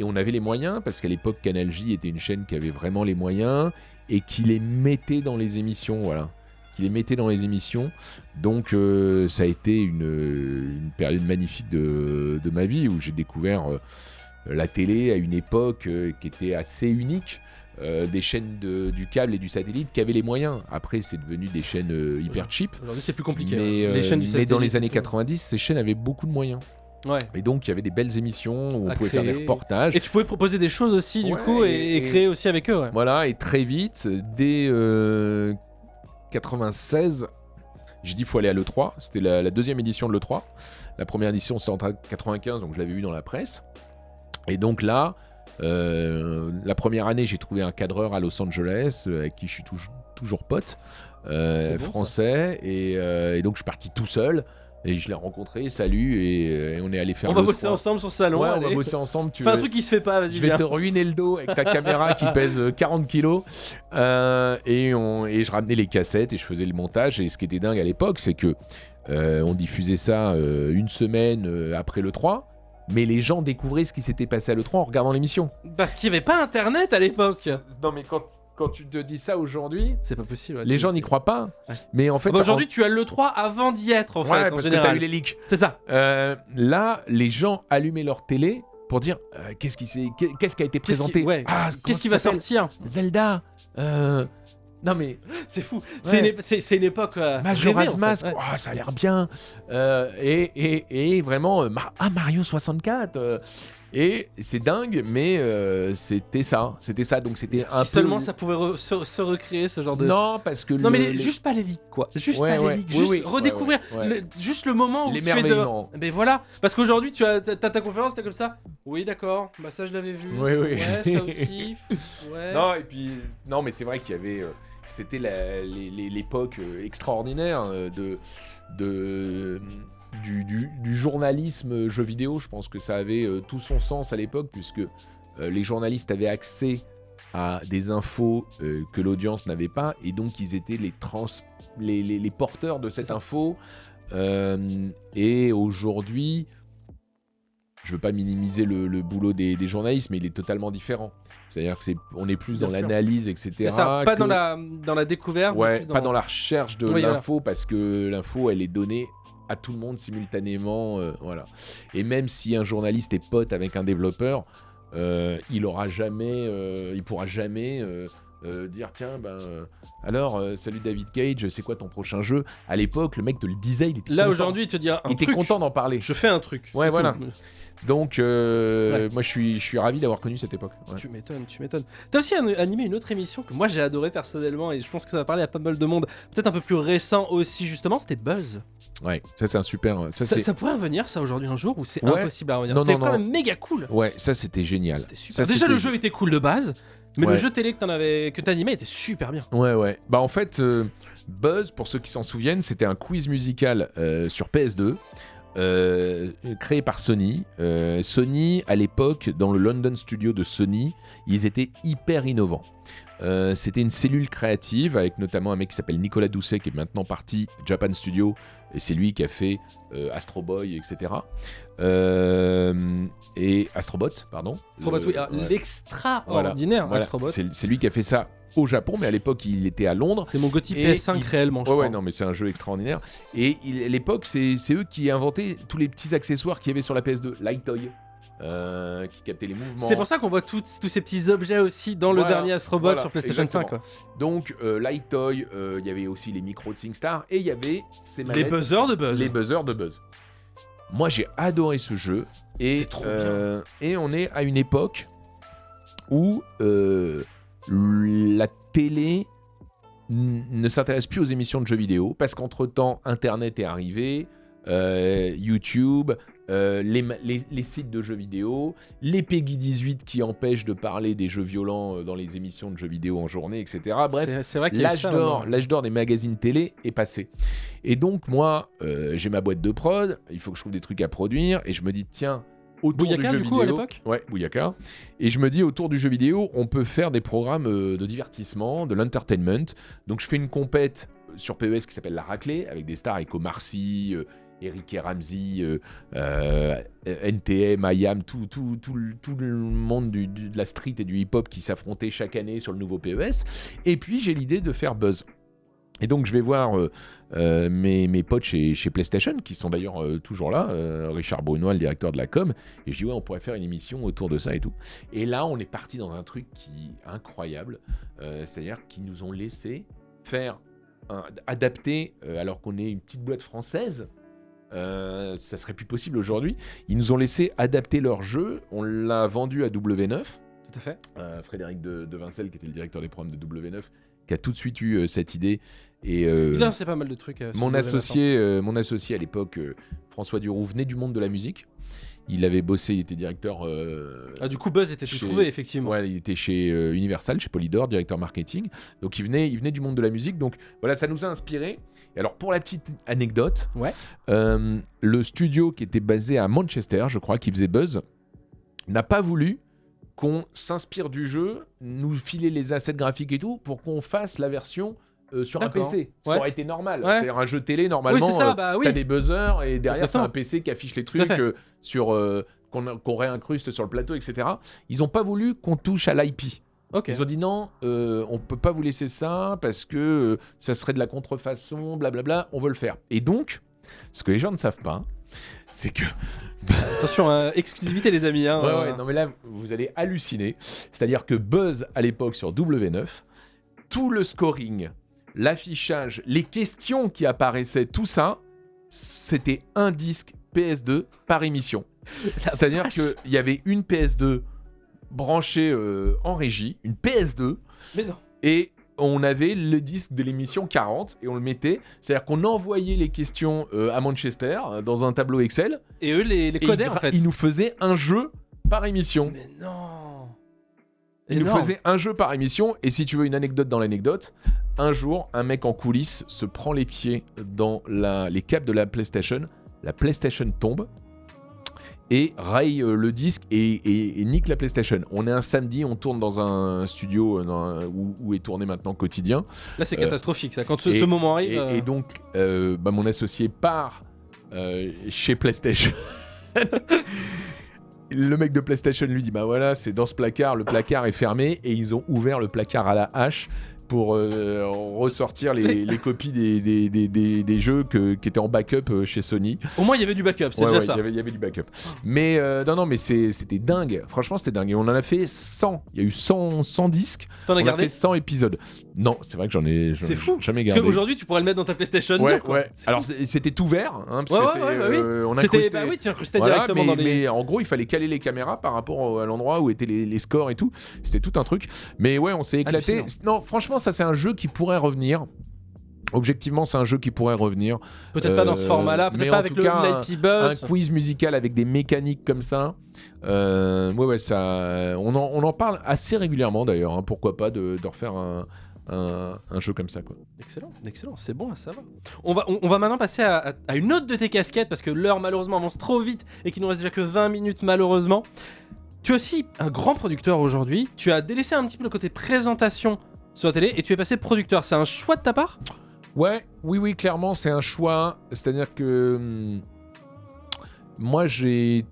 on avait les moyens, parce qu'à l'époque Canal J était une chaîne qui avait vraiment les moyens et qui les mettait dans les émissions, voilà. Donc ça a été une période magnifique de ma vie où j'ai découvert la télé à une époque qui était assez unique. Des chaînes du câble et du satellite qui avaient les moyens. Après, c'est devenu des chaînes hyper cheap. Aujourd'hui, c'est plus compliqué. Mais, les chaînes du satellite, mais dans les années 90, ces chaînes avaient beaucoup de moyens. Ouais. Et donc, il y avait des belles émissions où on pouvait faire des reportages. Et tu pouvais proposer des choses aussi, du coup, et créer aussi avec eux. Ouais. Voilà, et très vite, dès 96, j'ai dit il faut aller à l'E3. C'était la deuxième édition de l'E3. La première édition, c'était en 95, donc je l'avais vu dans la presse. Et donc là, la première année, j'ai trouvé un cadreur à Los Angeles avec qui je suis toujours pote, français, et donc je suis parti tout seul. Et je l'ai rencontré, salut, et on est allé faire. On va bosser ensemble sur le salon. Ouais, on va bosser ensemble. Fais un truc qui se fait pas, vas-y. Je vais te ruiner le dos avec ta caméra qui pèse 40 kilos. Et je ramenais les cassettes et je faisais le montage. Et ce qui était dingue à l'époque, c'est que on diffusait ça une semaine après l'E3. Mais les gens découvraient ce qui s'était passé à l'E3 en regardant l'émission. Parce qu'il n'y avait pas Internet à l'époque. Non, mais quand tu te dis ça aujourd'hui, c'est pas possible. Ouais, les gens n'y croient pas. Ouais. Mais en fait, aujourd'hui, tu as l'E3 avant d'y être, en fait. Ouais, parce que t'as eu les leaks. C'est ça. Là, les gens allumaient leur télé pour dire qu'est-ce qui a été présenté. Qu'est-ce qui va sortir. Zelda. Non mais C'est fou. Ouais. C'est une époque. Majora's rêvée, Mask, en fait. Ouais. ça a l'air bien. Et vraiment, Mario 64. Et c'est dingue, mais c'était ça. Donc c'était un Si peu. seulement ça pouvait se recréer ce genre de. Non, parce que. Non, mais juste pas les leaks, quoi. Juste Ouais, pas ouais. les leaks. Oui, Juste oui. redécouvrir. Ouais. Juste le moment où tu es L'émerveillement. Mais voilà. Parce qu'aujourd'hui, t'as ta conférence, t'es comme ça. Oui, d'accord. Bah, ça, je l'avais vu. Oui, oui. Ouais, ça aussi. Ouais. Non, et puis. Non, mais c'est vrai qu'il y avait. C'était l'époque extraordinaire du journalisme jeu vidéo. Je pense que ça avait tout son sens à l'époque, puisque les journalistes avaient accès à des infos que l'audience n'avait pas, et donc ils étaient les porteurs de cette info. Et aujourd'hui, je veux pas minimiser le boulot des journalistes, mais il est totalement différent. C'est-à-dire qu'on est plus Bien dans sûr. l'analyse, etc. C'est ça. Pas que- dans la découverte. mais Ouais, plus pas dans la recherche de Oui, l'info, parce que l'info, elle est donnée à tout le monde simultanément. Voilà. Et même si un journaliste est pote avec un développeur, il pourra jamais dire tiens, alors, salut David Cage, c'est quoi ton prochain jeu? À l'époque, le mec te le disait, il était Là, content. aujourd'hui, il te dit un Il était truc. content d'en parler. Je fais un truc. Ouais, c'est voilà. tout. Donc, Ouais. moi, je suis ravi d'avoir connu cette époque. Ouais. Tu m'étonnes. T'as aussi animé une autre émission que moi j'ai adoré personnellement et je pense que ça va parler à pas mal de monde. Peut-être un peu plus récent aussi, justement, c'était Buzz. Ouais, ça, c'est un super. Ça pourrait revenir, ça, aujourd'hui, un jour, ou c'est Ouais. impossible à revenir? Non, C'était non, quand non. même méga cool. Ouais, ça, c'était génial. C'était super. Ça, Déjà, c'était- le jeu était cool de base, mais le Ouais. jeu télé que t'animais était super bien. Ouais. Bah, en fait, Buzz, pour ceux qui s'en souviennent, c'était un quiz musical sur PS2. Créé par Sony. Sony, à l'époque, dans le London studio de Sony, ils étaient hyper innovants. C'était une cellule créative avec notamment un mec qui s'appelle Nicolas Doucet, qui est maintenant parti Japan Studio, et c'est lui qui a fait Astro Boy, etc. Et Astrobot, pardon. Astrobot, oui, Ouais. l'extraordinaire Voilà. Astrobot. C'est lui qui a fait ça au Japon, mais à l'époque, il était à Londres. C'est mon Gotti Et PS5 réellement, je Ouais, crois. ouais, non, mais c'est un jeu extraordinaire. Et à l'époque, c'est eux qui inventaient tous les petits accessoires qu'il y avait sur la PS2. Lightoy, qui captait les mouvements. C'est pour ça qu'on voit tous ces petits objets aussi dans le Voilà, dernier Astrobot voilà, sur PlayStation exactement. 5. Quoi. Donc, Lightoy, il y avait aussi les micros de SingStar, et il y avait ces Les manettes, buzzers de Buzz. les buzzers de Buzz. Moi, j'ai adoré ce jeu. Et, C'était trop bien. et on est à une époque où la télé ne s'intéresse plus aux émissions de jeux vidéo, parce qu'entre-temps, Internet est arrivé, YouTube, les sites de jeux vidéo, les Peggy 18 qui empêchent de parler des jeux violents dans les émissions de jeux vidéo en journée, etc. Bref, C'est vrai qu'il y a eu ça, maintenant. l'âge d'or des magazines télé est passé. Et donc, moi, j'ai ma boîte de prod, il faut que je trouve des trucs à produire, et je me dis, tiens, autour Bouyaka, du jeu du coup, à vidéo... l'époque Ouais, Bouyaka. Et je me dis, autour du jeu vidéo, on peut faire des programmes de divertissement, de l'entertainment. Donc, je fais une compète sur PES qui s'appelle La Raclée, avec des stars, avec Omar Sy, Eric et Ramsey, NTM, IAM, tout le monde de la street et du hip-hop qui s'affrontait chaque année sur le nouveau PES. Et puis, j'ai l'idée de faire Buzz. Et donc, je vais voir mes potes chez PlayStation, qui sont d'ailleurs toujours là, Richard Brunois, le directeur de la com, et je dis, ouais, on pourrait faire une émission autour de ça et tout. Et là, on est parti dans un truc qui est incroyable, c'est-à-dire qu'ils nous ont laissé faire, adapter, alors qu'on est une petite boîte française, ça serait plus possible aujourd'hui, ils nous ont laissé adapter leur jeu, on l'a vendu à W9, Tout à fait. Frédéric de Vincel, qui était le directeur des programmes de W9, qui a tout de suite eu cette idée. Et Il a lancé pas mal de trucs. sur mon le associé à l'époque, François Duroux, venait du monde de la musique. Il avait bossé, il était directeur. Ah, du coup, Buzz était tout trouvé, effectivement. Ouais, il était chez Universal, chez Polydor, directeur marketing. Donc il venait du monde de la musique. Donc voilà, ça nous a inspiré. Et alors pour la petite anecdote, Ouais. le studio qui était basé à Manchester, je crois, qui faisait Buzz, n'a pas voulu qu'on s'inspire du jeu, nous filer les assets graphiques et tout, pour qu'on fasse la version sur un D'accord. PC. Ce Ouais. qui aurait été normal. Ouais. C'est-à-dire un jeu télé, normalement, Oui, c'est ça, bah oui. t'as des buzzers et derrière, c'est Exactement. un PC qui affiche les Tout à trucs fait. qu'on réincruste sur le plateau, etc. Ils n'ont pas voulu qu'on touche à l'IP. Ok. Ils ont dit non, on peut pas vous laisser ça parce que ça serait de la contrefaçon, blablabla, on veut le faire. Et donc, ce que les gens ne savent pas, c'est que Attention, exclusivité, les amis. Hein, ouais, non mais là, vous allez halluciner. C'est-à-dire que Buzz, à l'époque, sur W9, tout le scoring, l'affichage, les questions qui apparaissaient, tout ça, c'était un disque PS2 par émission. C'est-à-dire qu'il y avait une PS2 branchée en régie, une PS2, Mais non. et on avait le disque de l'émission 40 et on le mettait. C'est-à-dire qu'on envoyait les questions à Manchester dans un tableau Excel. Et eux, les codaient, en fait. Ils nous faisaient un jeu par émission. Mais non. Ils nous faisaient un jeu par émission. Et si tu veux une anecdote dans l'anecdote, un jour, un mec en coulisses se prend les pieds dans les câbles de la PlayStation. La PlayStation tombe et raye le disque et nique la PlayStation. On est un samedi, on tourne dans un studio où est tourné maintenant Quotidien. Là, c'est catastrophique, ça. Quand ce moment arrive... Et donc, mon associé part chez PlayStation. Le mec de PlayStation lui dit, bah voilà, c'est dans ce placard, le placard est fermé, et ils ont ouvert le placard à la hache pour ressortir les copies des jeux qui étaient en backup chez Sony. Au moins, il y avait du backup, c'est déjà ça. Il y avait du backup. Mais non, mais c'était dingue. Franchement, c'était dingue. Et on en a fait 100. Il y a eu 100 disques. T'en as on gardé a fait 100 épisodes. Non, c'est vrai que j'en ai c'est fou. Jamais gardé. Parce qu'aujourd'hui, tu pourrais le mettre dans ta PlayStation 2. Quoi. Ouais. Alors, c'était tout vert. Hein, parce que oui. on c'était, oui, tu incrustais directement dans les... Mais en gros, il fallait caler les caméras par rapport à l'endroit où étaient les scores et tout. C'était tout un truc. Mais ouais, on s'est éclaté. Non, franchement, ça, c'est un jeu qui pourrait revenir. Objectivement, c'est un jeu qui pourrait revenir. Peut-être pas dans ce format-là, peut-être pas avec le l'IP Buzz. Un quiz musical avec des mécaniques comme ça. Ouais, ça. On en parle assez régulièrement d'ailleurs. Hein, pourquoi pas de refaire un jeu comme ça, quoi. Excellent, c'est bon à savoir. On va maintenant passer à une autre de tes casquettes parce que l'heure malheureusement avance trop vite et qu'il nous reste déjà que 20 minutes malheureusement. Tu es aussi un grand producteur aujourd'hui. Tu as délaissé un petit peu le côté présentation sur la télé et tu es passé producteur. C'est un choix de ta part ? Oui, clairement, c'est un choix. C'est-à-dire que moi, j'ai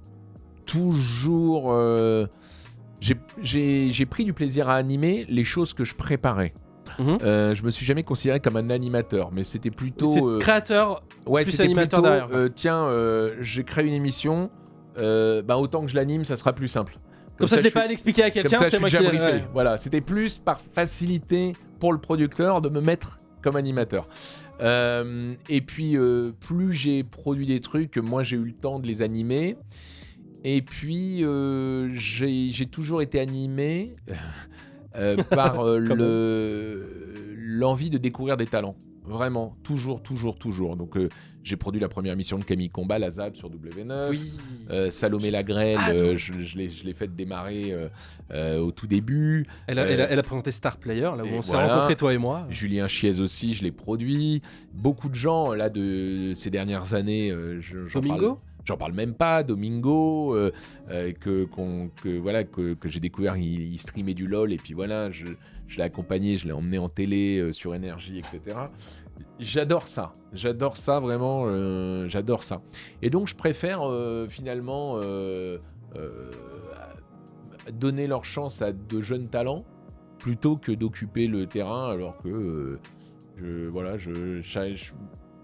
toujours... j'ai pris du plaisir à animer les choses que je préparais. Je me suis jamais considéré comme un animateur, mais c'était plutôt... C'est créateur plus animateur plutôt, derrière. J'ai créé une émission, autant que je l'anime, ça sera plus simple. Comme ça, je n'ai pas à l'expliquer à quelqu'un, c'est moi qui l'ai briefé. Voilà, c'était plus par facilité pour le producteur de me mettre comme animateur. Et puis, plus j'ai produit des trucs, moins j'ai eu le temps de les animer. Et puis, j'ai toujours été animé par l'envie de découvrir des talents. Vraiment, toujours. Donc, j'ai produit la première émission de Camille Combal, la ZAB sur W9. Oui. Salomé Lagrelle, je l'ai fait démarrer au tout début. Elle a présenté Star Player, là où on s'est rencontrés, toi et moi. Julien Chiez aussi, je l'ai produit. Beaucoup de gens, là, de ces dernières années, j'en parle même pas. Domingo, que j'ai découvert, il streamait du LOL, et puis voilà, je l'ai accompagné, je l'ai emmené en télé sur Énergie, etc. J'adore ça vraiment, j'adore ça. Et donc je préfère finalement donner leur chance à de jeunes talents plutôt que d'occuper le terrain, alors que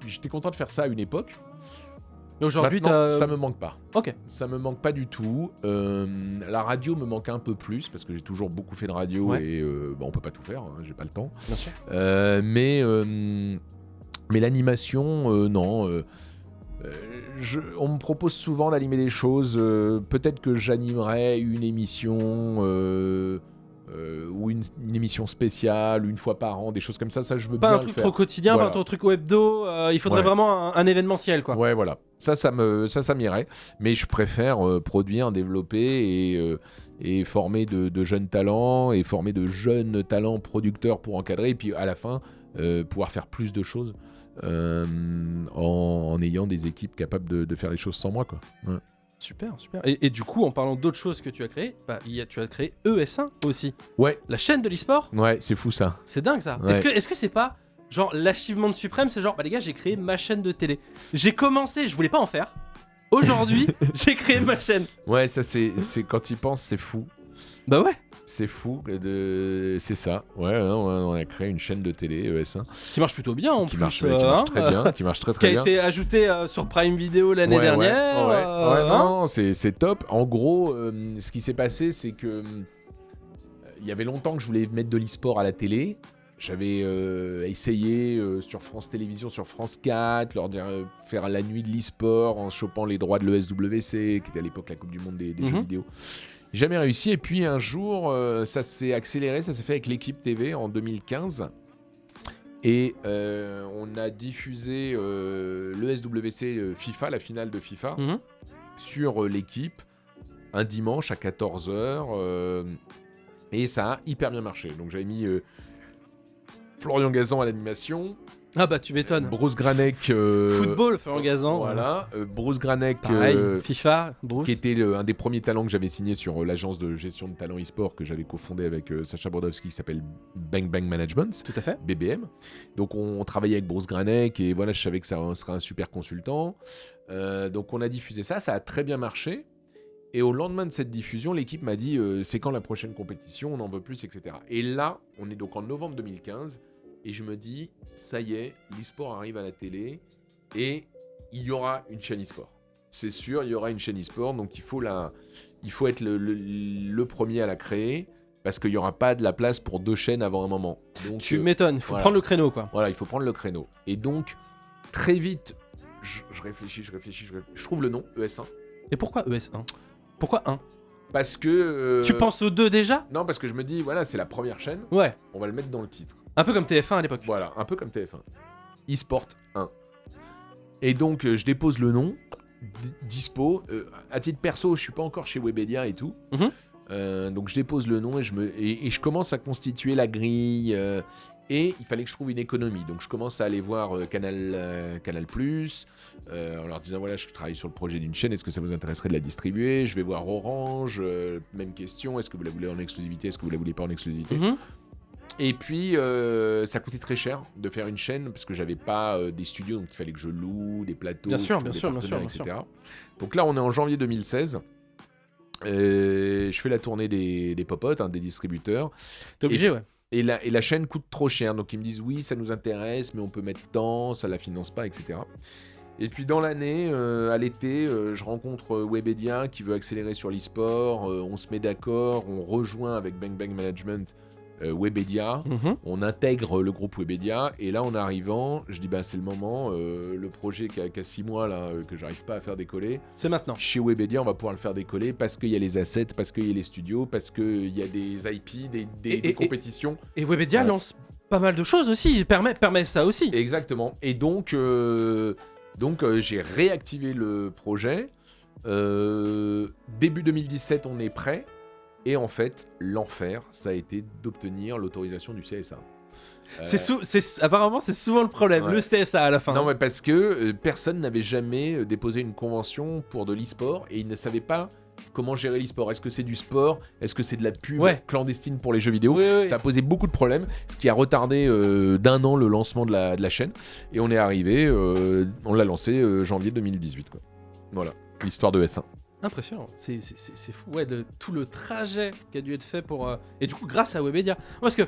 j'étais content de faire ça à une époque. Aujourd'hui, ça me manque pas. Ok. Ça me manque pas du tout. La radio me manque un peu plus parce que j'ai toujours beaucoup fait de radio et on peut pas tout faire. Hein, j'ai pas le temps. Bien sûr. Mais l'animation, non. On me propose souvent d'animer des choses. Peut-être que j'animerais une émission. Ou une émission spéciale, une fois par an, des choses comme ça, je veux bien le faire. Pas un truc trop quotidien, pas un truc hebdo, il faudrait vraiment un événementiel, quoi. Ouais, voilà. Ça m'irait. Mais je préfère produire, développer et former de jeunes talents, et former de jeunes talents producteurs pour encadrer, et puis à la fin, pouvoir faire plus de choses en ayant des équipes capables de faire les choses sans moi, quoi. Ouais. Super. Et du coup, en parlant d'autres choses que tu as créées, tu as créé ES1 aussi. Ouais. La chaîne de l'e-sport. Ouais, c'est fou ça. C'est dingue ça. Ouais. Est-ce que c'est pas genre l'achievement suprême, c'est genre les gars, j'ai créé ma chaîne de télé. J'ai commencé, je voulais pas en faire. Aujourd'hui, j'ai créé ma chaîne. Ouais, ça c'est quand tu y penses, c'est fou. Bah ouais. C'est fou, c'est ça. Ouais, on a créé une chaîne de télé, ES1. Qui marche plutôt bien en plus. Qui marche très bien, qui marche très bien. Qui a été ajouté sur Prime Video l'année dernière. Non, c'est top. En gros, ce qui s'est passé, c'est que il y avait longtemps que je voulais mettre de l'e-sport à la télé. J'avais essayé sur France Télévisions, sur France 4, leur dire, faire la nuit de l'e-sport en chopant les droits de l'ESWC, qui était à l'époque la Coupe du Monde des jeux vidéo. J'ai jamais réussi. Et puis un jour, ça s'est accéléré, ça s'est fait avec l'équipe TV en 2015. Et on a diffusé l'ESWC FIFA, la finale de FIFA, sur l'équipe, un dimanche à 14h. Et ça a hyper bien marché. Donc j'avais mis Florian Gazan à l'animation. Ah bah tu m'étonnes. Bruce Granek. Football, Florian Gazan. Voilà. Bruce Granek. Pareil, FIFA, Bruce. Qui était un des premiers talents que j'avais signé sur l'agence de gestion de talents e-sport que j'avais cofondé avec Sacha Brodowski, qui s'appelle Bang Bang Management. Tout à fait. BBM. Donc on travaillait avec Bruce Granek et voilà, je savais que ça serait un super consultant. Donc on a diffusé ça, ça a très bien marché. Et au lendemain de cette diffusion, l'équipe m'a dit c'est quand la prochaine compétition, on n'en veut plus, etc. Et là, on est donc en novembre 2015. Et je me dis, ça y est, l'e-sport arrive à la télé et il y aura une chaîne e-sport. C'est sûr, il y aura une chaîne e-sport, donc il faut être le premier à la créer parce qu'il n'y aura pas de la place pour 2 chaînes avant un moment. Donc, tu m'étonnes, il faut voilà. prendre le créneau, quoi. Voilà, il faut prendre le créneau. Et donc, très vite, je réfléchis, je trouve le nom, ES1. Et pourquoi ES1 ? Pourquoi 1 ? Parce que... Tu penses aux 2 déjà ? Non, parce que je me dis, voilà, c'est la première chaîne, Ouais. on va le mettre dans le titre. Un peu comme TF1 à l'époque. Voilà, un peu comme TF1. eSport 1. Et donc, je dépose le nom, dispo. À titre perso, je suis pas encore chez Webedia et tout. Donc, je dépose le nom et je commence à constituer la grille. Et il fallait que je trouve une économie. Donc, je commence à aller voir Canal+, en leur disant, voilà, je travaille sur le projet d'une chaîne, est-ce que ça vous intéresserait de la distribuer ? Je vais voir Orange, même question, est-ce que vous la voulez en exclusivité ? Est-ce que vous la voulez pas en exclusivité ? Et puis, ça coûtait très cher de faire une chaîne parce que j'avais pas des studios, donc il fallait que je loue des plateaux, bien sûr, etc. Donc là, on est en janvier 2016. Je fais la tournée des popotes, des distributeurs. T'es obligé, ouais. Et la chaîne coûte trop cher, donc ils me disent oui, ça nous intéresse, mais on peut mettre tant, ça la finance pas, etc. Et puis dans l'année, à l'été, je rencontre Webedia qui veut accélérer sur l'e-sport, on se met d'accord, on rejoint avec Bang Bang Management Webedia, on intègre le groupe Webedia, et là en arrivant, je dis bah c'est le moment, le projet qui a 6 mois là, que j'arrive pas à faire décoller, c'est maintenant. Chez Webedia, on va pouvoir le faire décoller parce qu'il y a les assets, parce qu'il y a les studios, parce qu'il y a des IP, des compétitions. Et Webedia lance pas mal de choses aussi, permet ça aussi. Exactement. Et donc j'ai réactivé le projet. Début 2017, on est prêt. Et en fait, l'enfer, ça a été d'obtenir l'autorisation du CSA. Apparemment, c'est souvent le problème, le CSA à la fin. Non, mais parce que personne n'avait jamais déposé une convention pour de l'e-sport et ils ne savaient pas comment gérer l'e-sport. Est-ce que c'est du sport ? Est-ce que c'est de la pub clandestine pour les jeux vidéo ? Ça a posé beaucoup de problèmes, ce qui a retardé d'1 an le lancement de la chaîne. Et on est arrivé, on l'a lancé janvier 2018. Quoi. Voilà, l'histoire de S1. Impressionnant, c'est fou, tout le trajet qui a dû être fait pour... Et du coup, grâce à Webedia. Parce que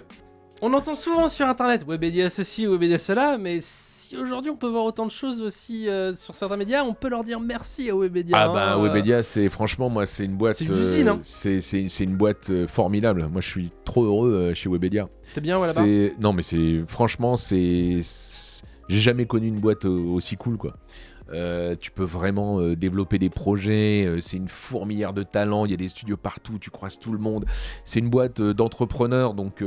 on entend souvent sur Internet, Webedia ceci, Webedia cela, mais si aujourd'hui on peut voir autant de choses aussi sur certains médias, on peut leur dire merci à Webedia. Ah bah Webedia, c'est franchement, moi c'est une boîte... C'est une usine, c'est une boîte formidable. Moi je suis trop heureux chez Webedia. T'es bien là-bas ? Non mais franchement, j'ai jamais connu une boîte aussi cool quoi. Tu peux vraiment développer des projets, c'est une fourmilière de talents, il y a des studios partout, tu croises tout le monde, c'est une boîte d'entrepreneurs, donc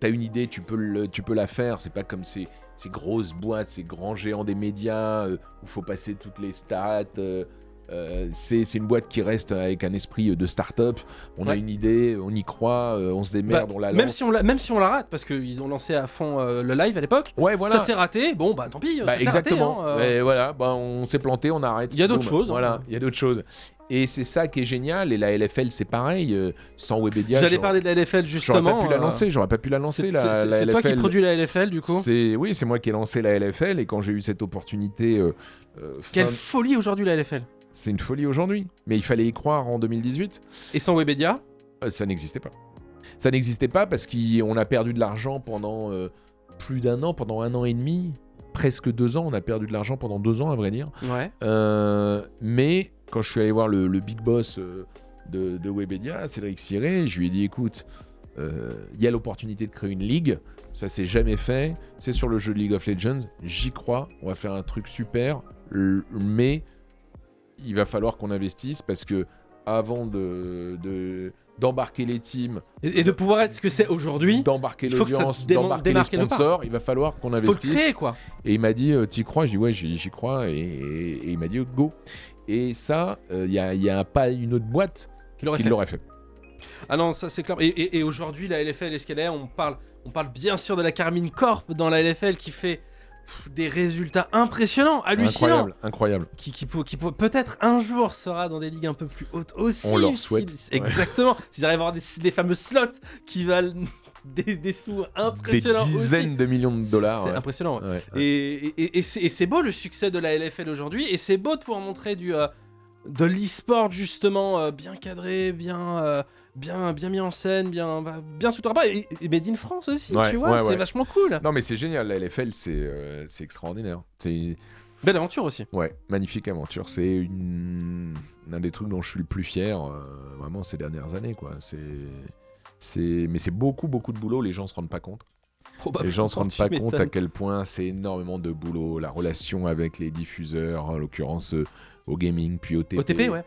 t'as une idée, tu peux la faire, c'est pas comme ces grosses boîtes, ces grands géants des médias où il faut passer toutes les stats, c'est une boîte qui reste avec un esprit de start-up, on a une idée, on y croit, on se démerde, on la lance. Même si on la rate, parce qu'ils ont lancé à fond le live à l'époque, voilà. Ça s'est raté, bon bah tant pis, ça exactement. s'est raté. Et voilà, on s'est planté, on arrête. Il y a d'autres choses. Voilà, il y a d'autres choses. Et c'est ça qui est génial, et la LFL c'est pareil, sans Webedia... J'allais parler de la LFL justement. J'aurais pas pu la lancer, la LFL. C'est toi qui produis la LFL du coup ? Oui, c'est moi qui ai lancé la LFL, et quand j'ai eu cette opportunité... Quelle folie aujourd'hui la LFL ! C'est une folie aujourd'hui, mais il fallait y croire en 2018. Et sans Webedia ? Ça n'existait pas. Ça n'existait pas parce qu'on a perdu de l'argent pendant plus d'1 an, pendant 1 an et demi, presque 2 ans. On a perdu de l'argent pendant 2 ans, à vrai dire. Ouais. Mais quand je suis allé voir le big boss de Webedia, Cédric Siré, je lui ai dit, écoute, il y a l'opportunité de créer une ligue, ça s'est jamais fait, c'est sur le jeu de League of Legends, j'y crois, on va faire un truc super, mais il va falloir qu'on investisse parce que avant d'embarquer les teams et de pouvoir être ce que c'est aujourd'hui, d'embarquer il faut que ça l'audience, d'embarquer les sponsors, il va falloir qu'on investisse. Il faut le créer, quoi. Et il m'a dit, t'y crois? J'ai dit ouais, j'y crois, et il m'a dit go. Et ça, il y a pas une autre boîte qui l'aurait fait. Ah non, ça c'est clair. Et aujourd'hui, la LFL, est-ce qu'elle est? On parle bien sûr de la Carmine Corp dans la LFL qui fait des résultats impressionnants, hallucinants. Incroyable. Qui peut-être un jour sera dans des ligues un peu plus hautes aussi. On leur souhaite. Exactement. S'ils arrivent à avoir des fameux slots qui valent des sous impressionnants des dizaines aussi. de millions de dollars. C'est impressionnant. Ouais. Et c'est beau le succès de la LFL aujourd'hui, et c'est beau de pouvoir montrer de l'e-sport justement bien cadré, bien mis en scène, bien sous rapport, et made in France aussi, tu vois, c'est vachement cool. Non mais c'est génial, la LFL c'est extraordinaire. C'est belle aventure aussi. Ouais, magnifique aventure. C'est un des trucs dont je suis le plus fier vraiment ces dernières années, quoi. Mais c'est beaucoup de boulot, les gens se rendent pas compte. Les gens se rendent pas compte à quel point c'est énormément de boulot, la relation avec les diffuseurs, en l'occurrence au gaming, puis au TP. OTP, ouais.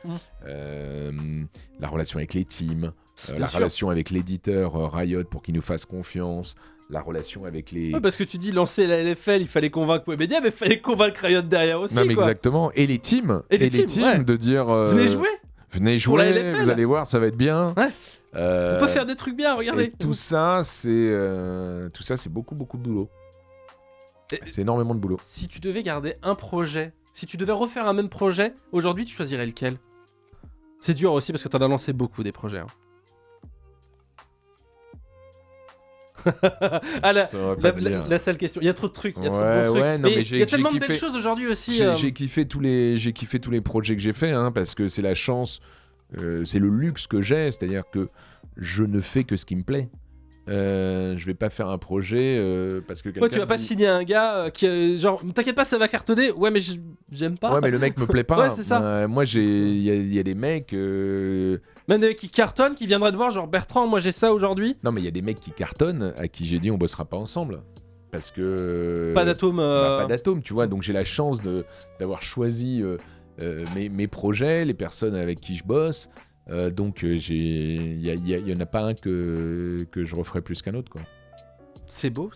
La relation avec les teams, Bien sûr. relation avec l'éditeur Riot pour qu'il nous fasse confiance, la relation avec les... Ouais, parce que tu dis lancer la LFL, il fallait convaincre Webedia, mais il fallait convaitre Riot derrière aussi. Non mais quoi. exactement, et les teams, ouais. de dire... Venez jouer Venez pour la jouer, LFL. vous allez voir, ça va être bien. Ouais. On peut faire des trucs bien, regardez. Et tout ça, c'est beaucoup de boulot. C'est énormément de boulot. Si tu devais garder un projet, si tu devais refaire un même projet, aujourd'hui, tu choisirais lequel? C'est dur aussi parce que t'en as lancé beaucoup des projets. Ah, la seule question. Il y a trop de trucs. Il y a trop de bons trucs. Ouais, non, mais il y a tellement de belles choses aujourd'hui aussi. J'ai kiffé tous les projets que j'ai faits, hein, parce que c'est la chance, c'est le luxe que j'ai, c'est-à-dire que je ne fais que ce qui me plaît. Je vais pas faire un projet parce que quelqu'un tu vas pas signer un gars qui genre t'inquiète pas, ça va cartonner. Ouais, mais j'aime pas. Ouais, mais le mec me plaît pas. Ouais, c'est ça. Moi il y a des mecs même des mecs qui cartonnent, qui viendraient te voir, genre Bertrand, moi j'ai ça aujourd'hui. Non, mais il y a des mecs qui cartonnent à qui j'ai dit on bossera pas ensemble parce que pas d'atome. Pas d'atome, tu vois. Donc j'ai la chance d'avoir choisi mes projets, les personnes avec qui je bosse. Donc il y en a pas un que je referai plus qu'un autre, quoi. C'est beau.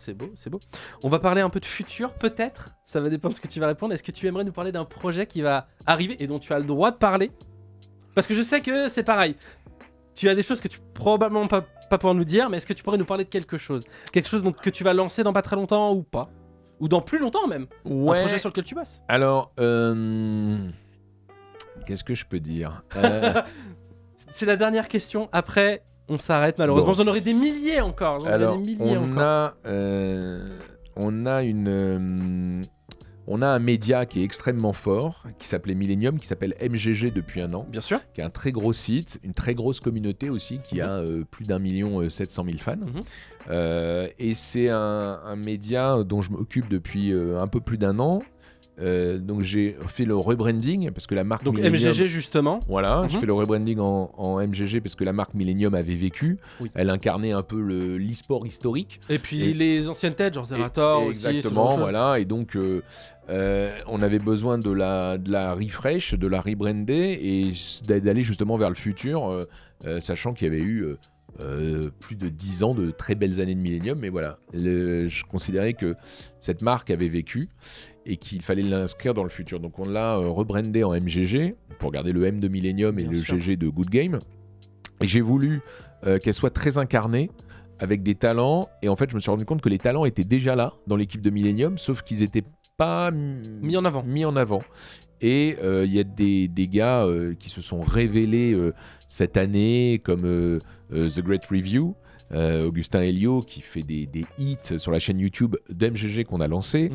On va parler un peu de futur, peut-être. Ça va dépendre de ce que tu vas répondre. Est-ce que tu aimerais nous parler d'un projet qui va arriver et dont tu as le droit de parler? Parce que je sais que c'est pareil. Tu as des choses que tu probablement pas pouvoir nous dire, mais est-ce que tu pourrais nous parler de quelque chose? Quelque chose que tu vas lancer dans pas très longtemps ou pas? Ou dans plus longtemps même? Ouais. Un projet sur lequel tu bosses? Alors, qu'est-ce que je peux dire? C'est la dernière question. Après, on s'arrête malheureusement. Bon. J'en aurais des milliers encore. On a un média qui est extrêmement fort, qui s'appelait Millennium, qui s'appelle MGG depuis un an. Bien sûr. Qui est un très gros site, une très grosse communauté aussi, qui a plus d'1 700 000 fans. Et c'est un média dont je m'occupe depuis un peu plus d'un an. Donc j'ai fait le rebranding parce que la marque donc Millennium, MGG justement. Voilà, j'ai fait le rebranding en MGG parce que la marque Millennium avait vécu. Oui. Elle incarnait un peu l'e-sport historique. Et puis les anciennes têtes, genre Zerator aussi. Exactement, voilà. Et donc on avait besoin de la refresh, de la rebrander et d'aller justement vers le futur, sachant qu'il y avait eu plus de 10 ans de très belles années de Millennium. Mais voilà, je considérais que cette marque avait vécu et qu'il fallait l'inscrire dans le futur. Donc on l'a rebrandé en MGG pour garder le M de Millennium et le GG de Good Game. Et j'ai voulu qu'elle soit très incarnée avec des talents. Et en fait, je me suis rendu compte que les talents étaient déjà là dans l'équipe de Millennium, sauf qu'ils n'étaient pas mis en avant. Et il y a des gars qui se sont révélés cette année, comme The Great Review, Augustin Helio qui fait des hits sur la chaîne YouTube d'MGG qu'on a lancé,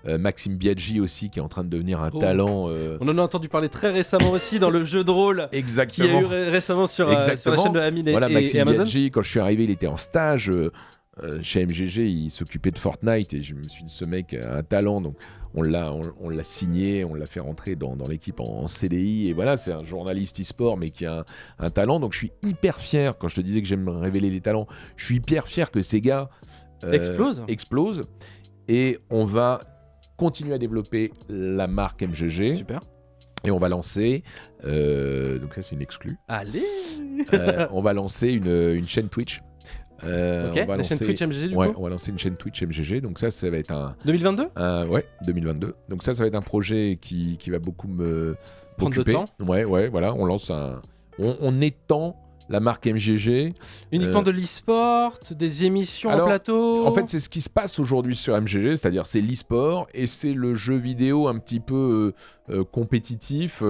Maxime Biaggi aussi qui est en train de devenir un talent. On en a entendu parler très récemment aussi dans le jeu de rôle Exactement. qui a eu récemment sur la chaîne de Amine voilà, et Maxime Amazon. Biaggi, quand je suis arrivé, il était en stage. chez MGG, il s'occupait de Fortnite et je me suis dit, ce mec a un talent, donc on l'a signé, on l'a fait rentrer dans l'équipe en CDI, et voilà, c'est un journaliste e-sport, mais qui a un talent, donc je suis hyper fier, quand je te disais que j'aime révéler les talents, je suis hyper fier que ces gars explosent, et on va continuer à développer la marque MGG. Super. Et on va lancer, donc ça c'est une exclue. Allez. On va lancer une chaîne Twitch. Ok, la chaîne Twitch MGG du coup. On va lancer une chaîne Twitch MGG, donc ça va être un... 2022 ouais, 2022. Donc ça va être un projet qui va beaucoup me prendre m'occuper. de temps. Ouais, voilà, on lance on étend la marque MGG. Uniquement de l'e-sport, des émissions en plateau. En fait, c'est ce qui se passe aujourd'hui sur MGG, c'est-à-dire c'est l'e-sport et c'est le jeu vidéo un petit peu compétitif.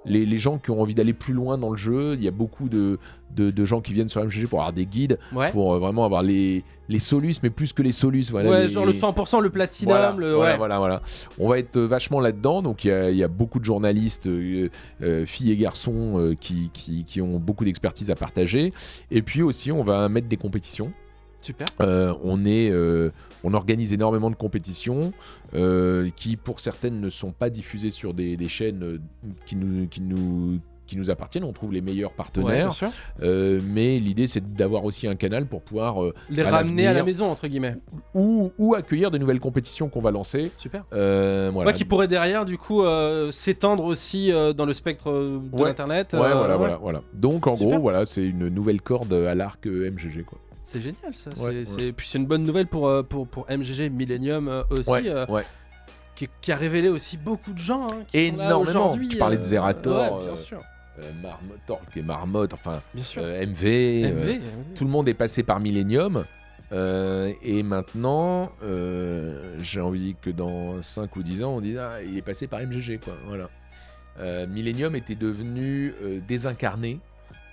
Les gens qui ont envie d'aller plus loin dans le jeu, il y a beaucoup de gens qui viennent sur MGG pour avoir des guides, pour vraiment avoir les solus, mais plus que les solus. Voilà, genre le 100%, le platinum. Voilà. On va être vachement là-dedans, donc il y a beaucoup de journalistes, filles et garçons, qui ont beaucoup d'expertise à partager. Et puis aussi, on va mettre des compétitions. Super. On organise énormément de compétitions qui, pour certaines, ne sont pas diffusées sur des chaînes qui nous appartiennent. On trouve les meilleurs partenaires. Ouais, bien sûr. Mais l'idée, c'est d'avoir aussi un canal pour pouvoir les ramener à la maison, entre guillemets. Ou accueillir de nouvelles compétitions qu'on va lancer. Super. Voilà. Qui pourrait derrière, du coup, s'étendre aussi dans le spectre de l'Internet. Voilà. Donc, en gros, voilà, c'est une nouvelle corde à l'arc MGG, quoi. C'est génial, ça. Puis c'est une bonne nouvelle pour MGG Millennium aussi. Qui a révélé aussi beaucoup de gens qui sont là aujourd'hui. Tu parlais de Zerator, bien sûr. Torque et Marmotte, enfin bien sûr. MV. Tout le monde est passé par Millennium. Et maintenant, j'ai envie que dans 5 ou 10 ans, on dise il est passé par MGG, quoi. Voilà. Millennium était devenu désincarné.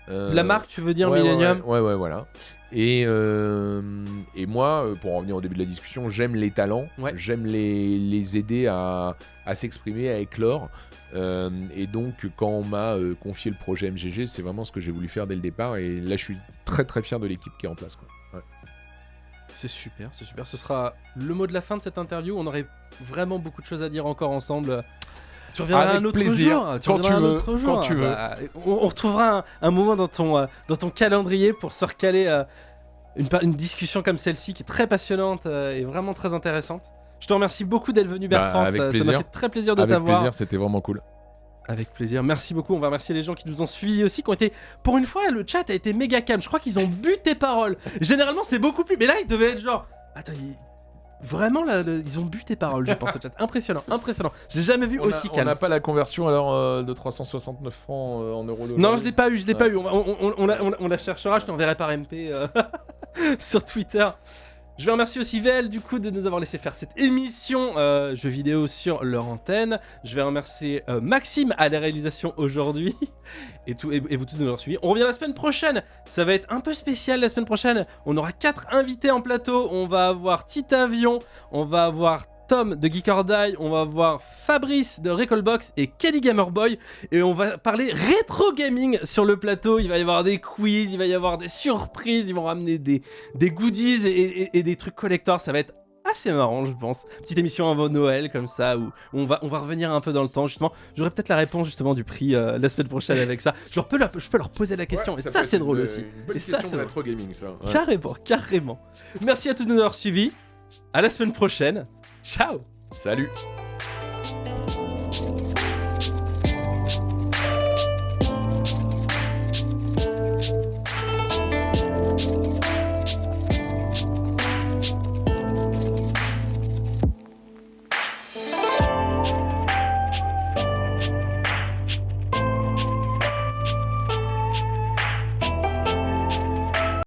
La marque, tu veux dire, Millennium ? Ouais, voilà. Et moi, pour en revenir au début de la discussion, j'aime les talents, j'aime les aider à s'exprimer, à éclore. Et donc, quand on m'a confié le projet MGG, c'est vraiment ce que j'ai voulu faire dès le départ. Et là, je suis très très fier de l'équipe qui est en place, quoi. Ouais. C'est super. Ce sera le mot de la fin de cette interview. On aurait vraiment beaucoup de choses à dire encore ensemble. Tu reviendras un autre jour. Quand tu veux. On retrouvera un moment dans ton calendrier pour se recaler une discussion comme celle-ci qui est très passionnante et vraiment très intéressante. Je te remercie beaucoup d'être venu, Bertrand. Ça m'a fait très plaisir de t'avoir. Avec plaisir, c'était vraiment cool. Avec plaisir, merci beaucoup. On va remercier les gens qui nous ont suivis aussi, qui ont été... Pour une fois, le chat a été méga calme. Je crois qu'ils ont bu tes paroles. Généralement, c'est beaucoup plus... Mais là, ils devaient être genre... Attends, vraiment, là, ils ont bu tes paroles, je pense, le chat. Impressionnant. J'ai jamais vu aussi calme. On n'a pas la conversion alors de 369 francs en euros. Non, je l'ai pas eu. On la cherchera, je t'enverrai par MP sur Twitter. Je vais remercier aussi VL du coup de nous avoir laissé faire cette émission jeux vidéo sur leur antenne. Je vais remercier Maxime à la réalisation aujourd'hui et vous tous de nous avoir suivis. On revient la semaine prochaine, ça va être un peu spécial la semaine prochaine. On aura 4 invités en plateau. On va avoir Titavion, on va avoir Tom de Geek or Die, on va voir Fabrice de Recallbox et Kelly Gamerboy et on va parler rétro gaming sur le plateau. Il va y avoir des quiz, il va y avoir des surprises, ils vont ramener des goodies et des trucs collector. Ça va être assez marrant, je pense. Petite émission avant Noël comme ça où on va revenir un peu dans le temps justement. J'aurai peut-être la réponse justement du prix la semaine prochaine avec ça. Je peux leur poser la question et ça c'est drôle aussi. Une bonne et ça c'est rétro gaming ça. Ouais. Carrément. Merci à tous de nous avoir suivis. À la semaine prochaine. Ciao. Salut.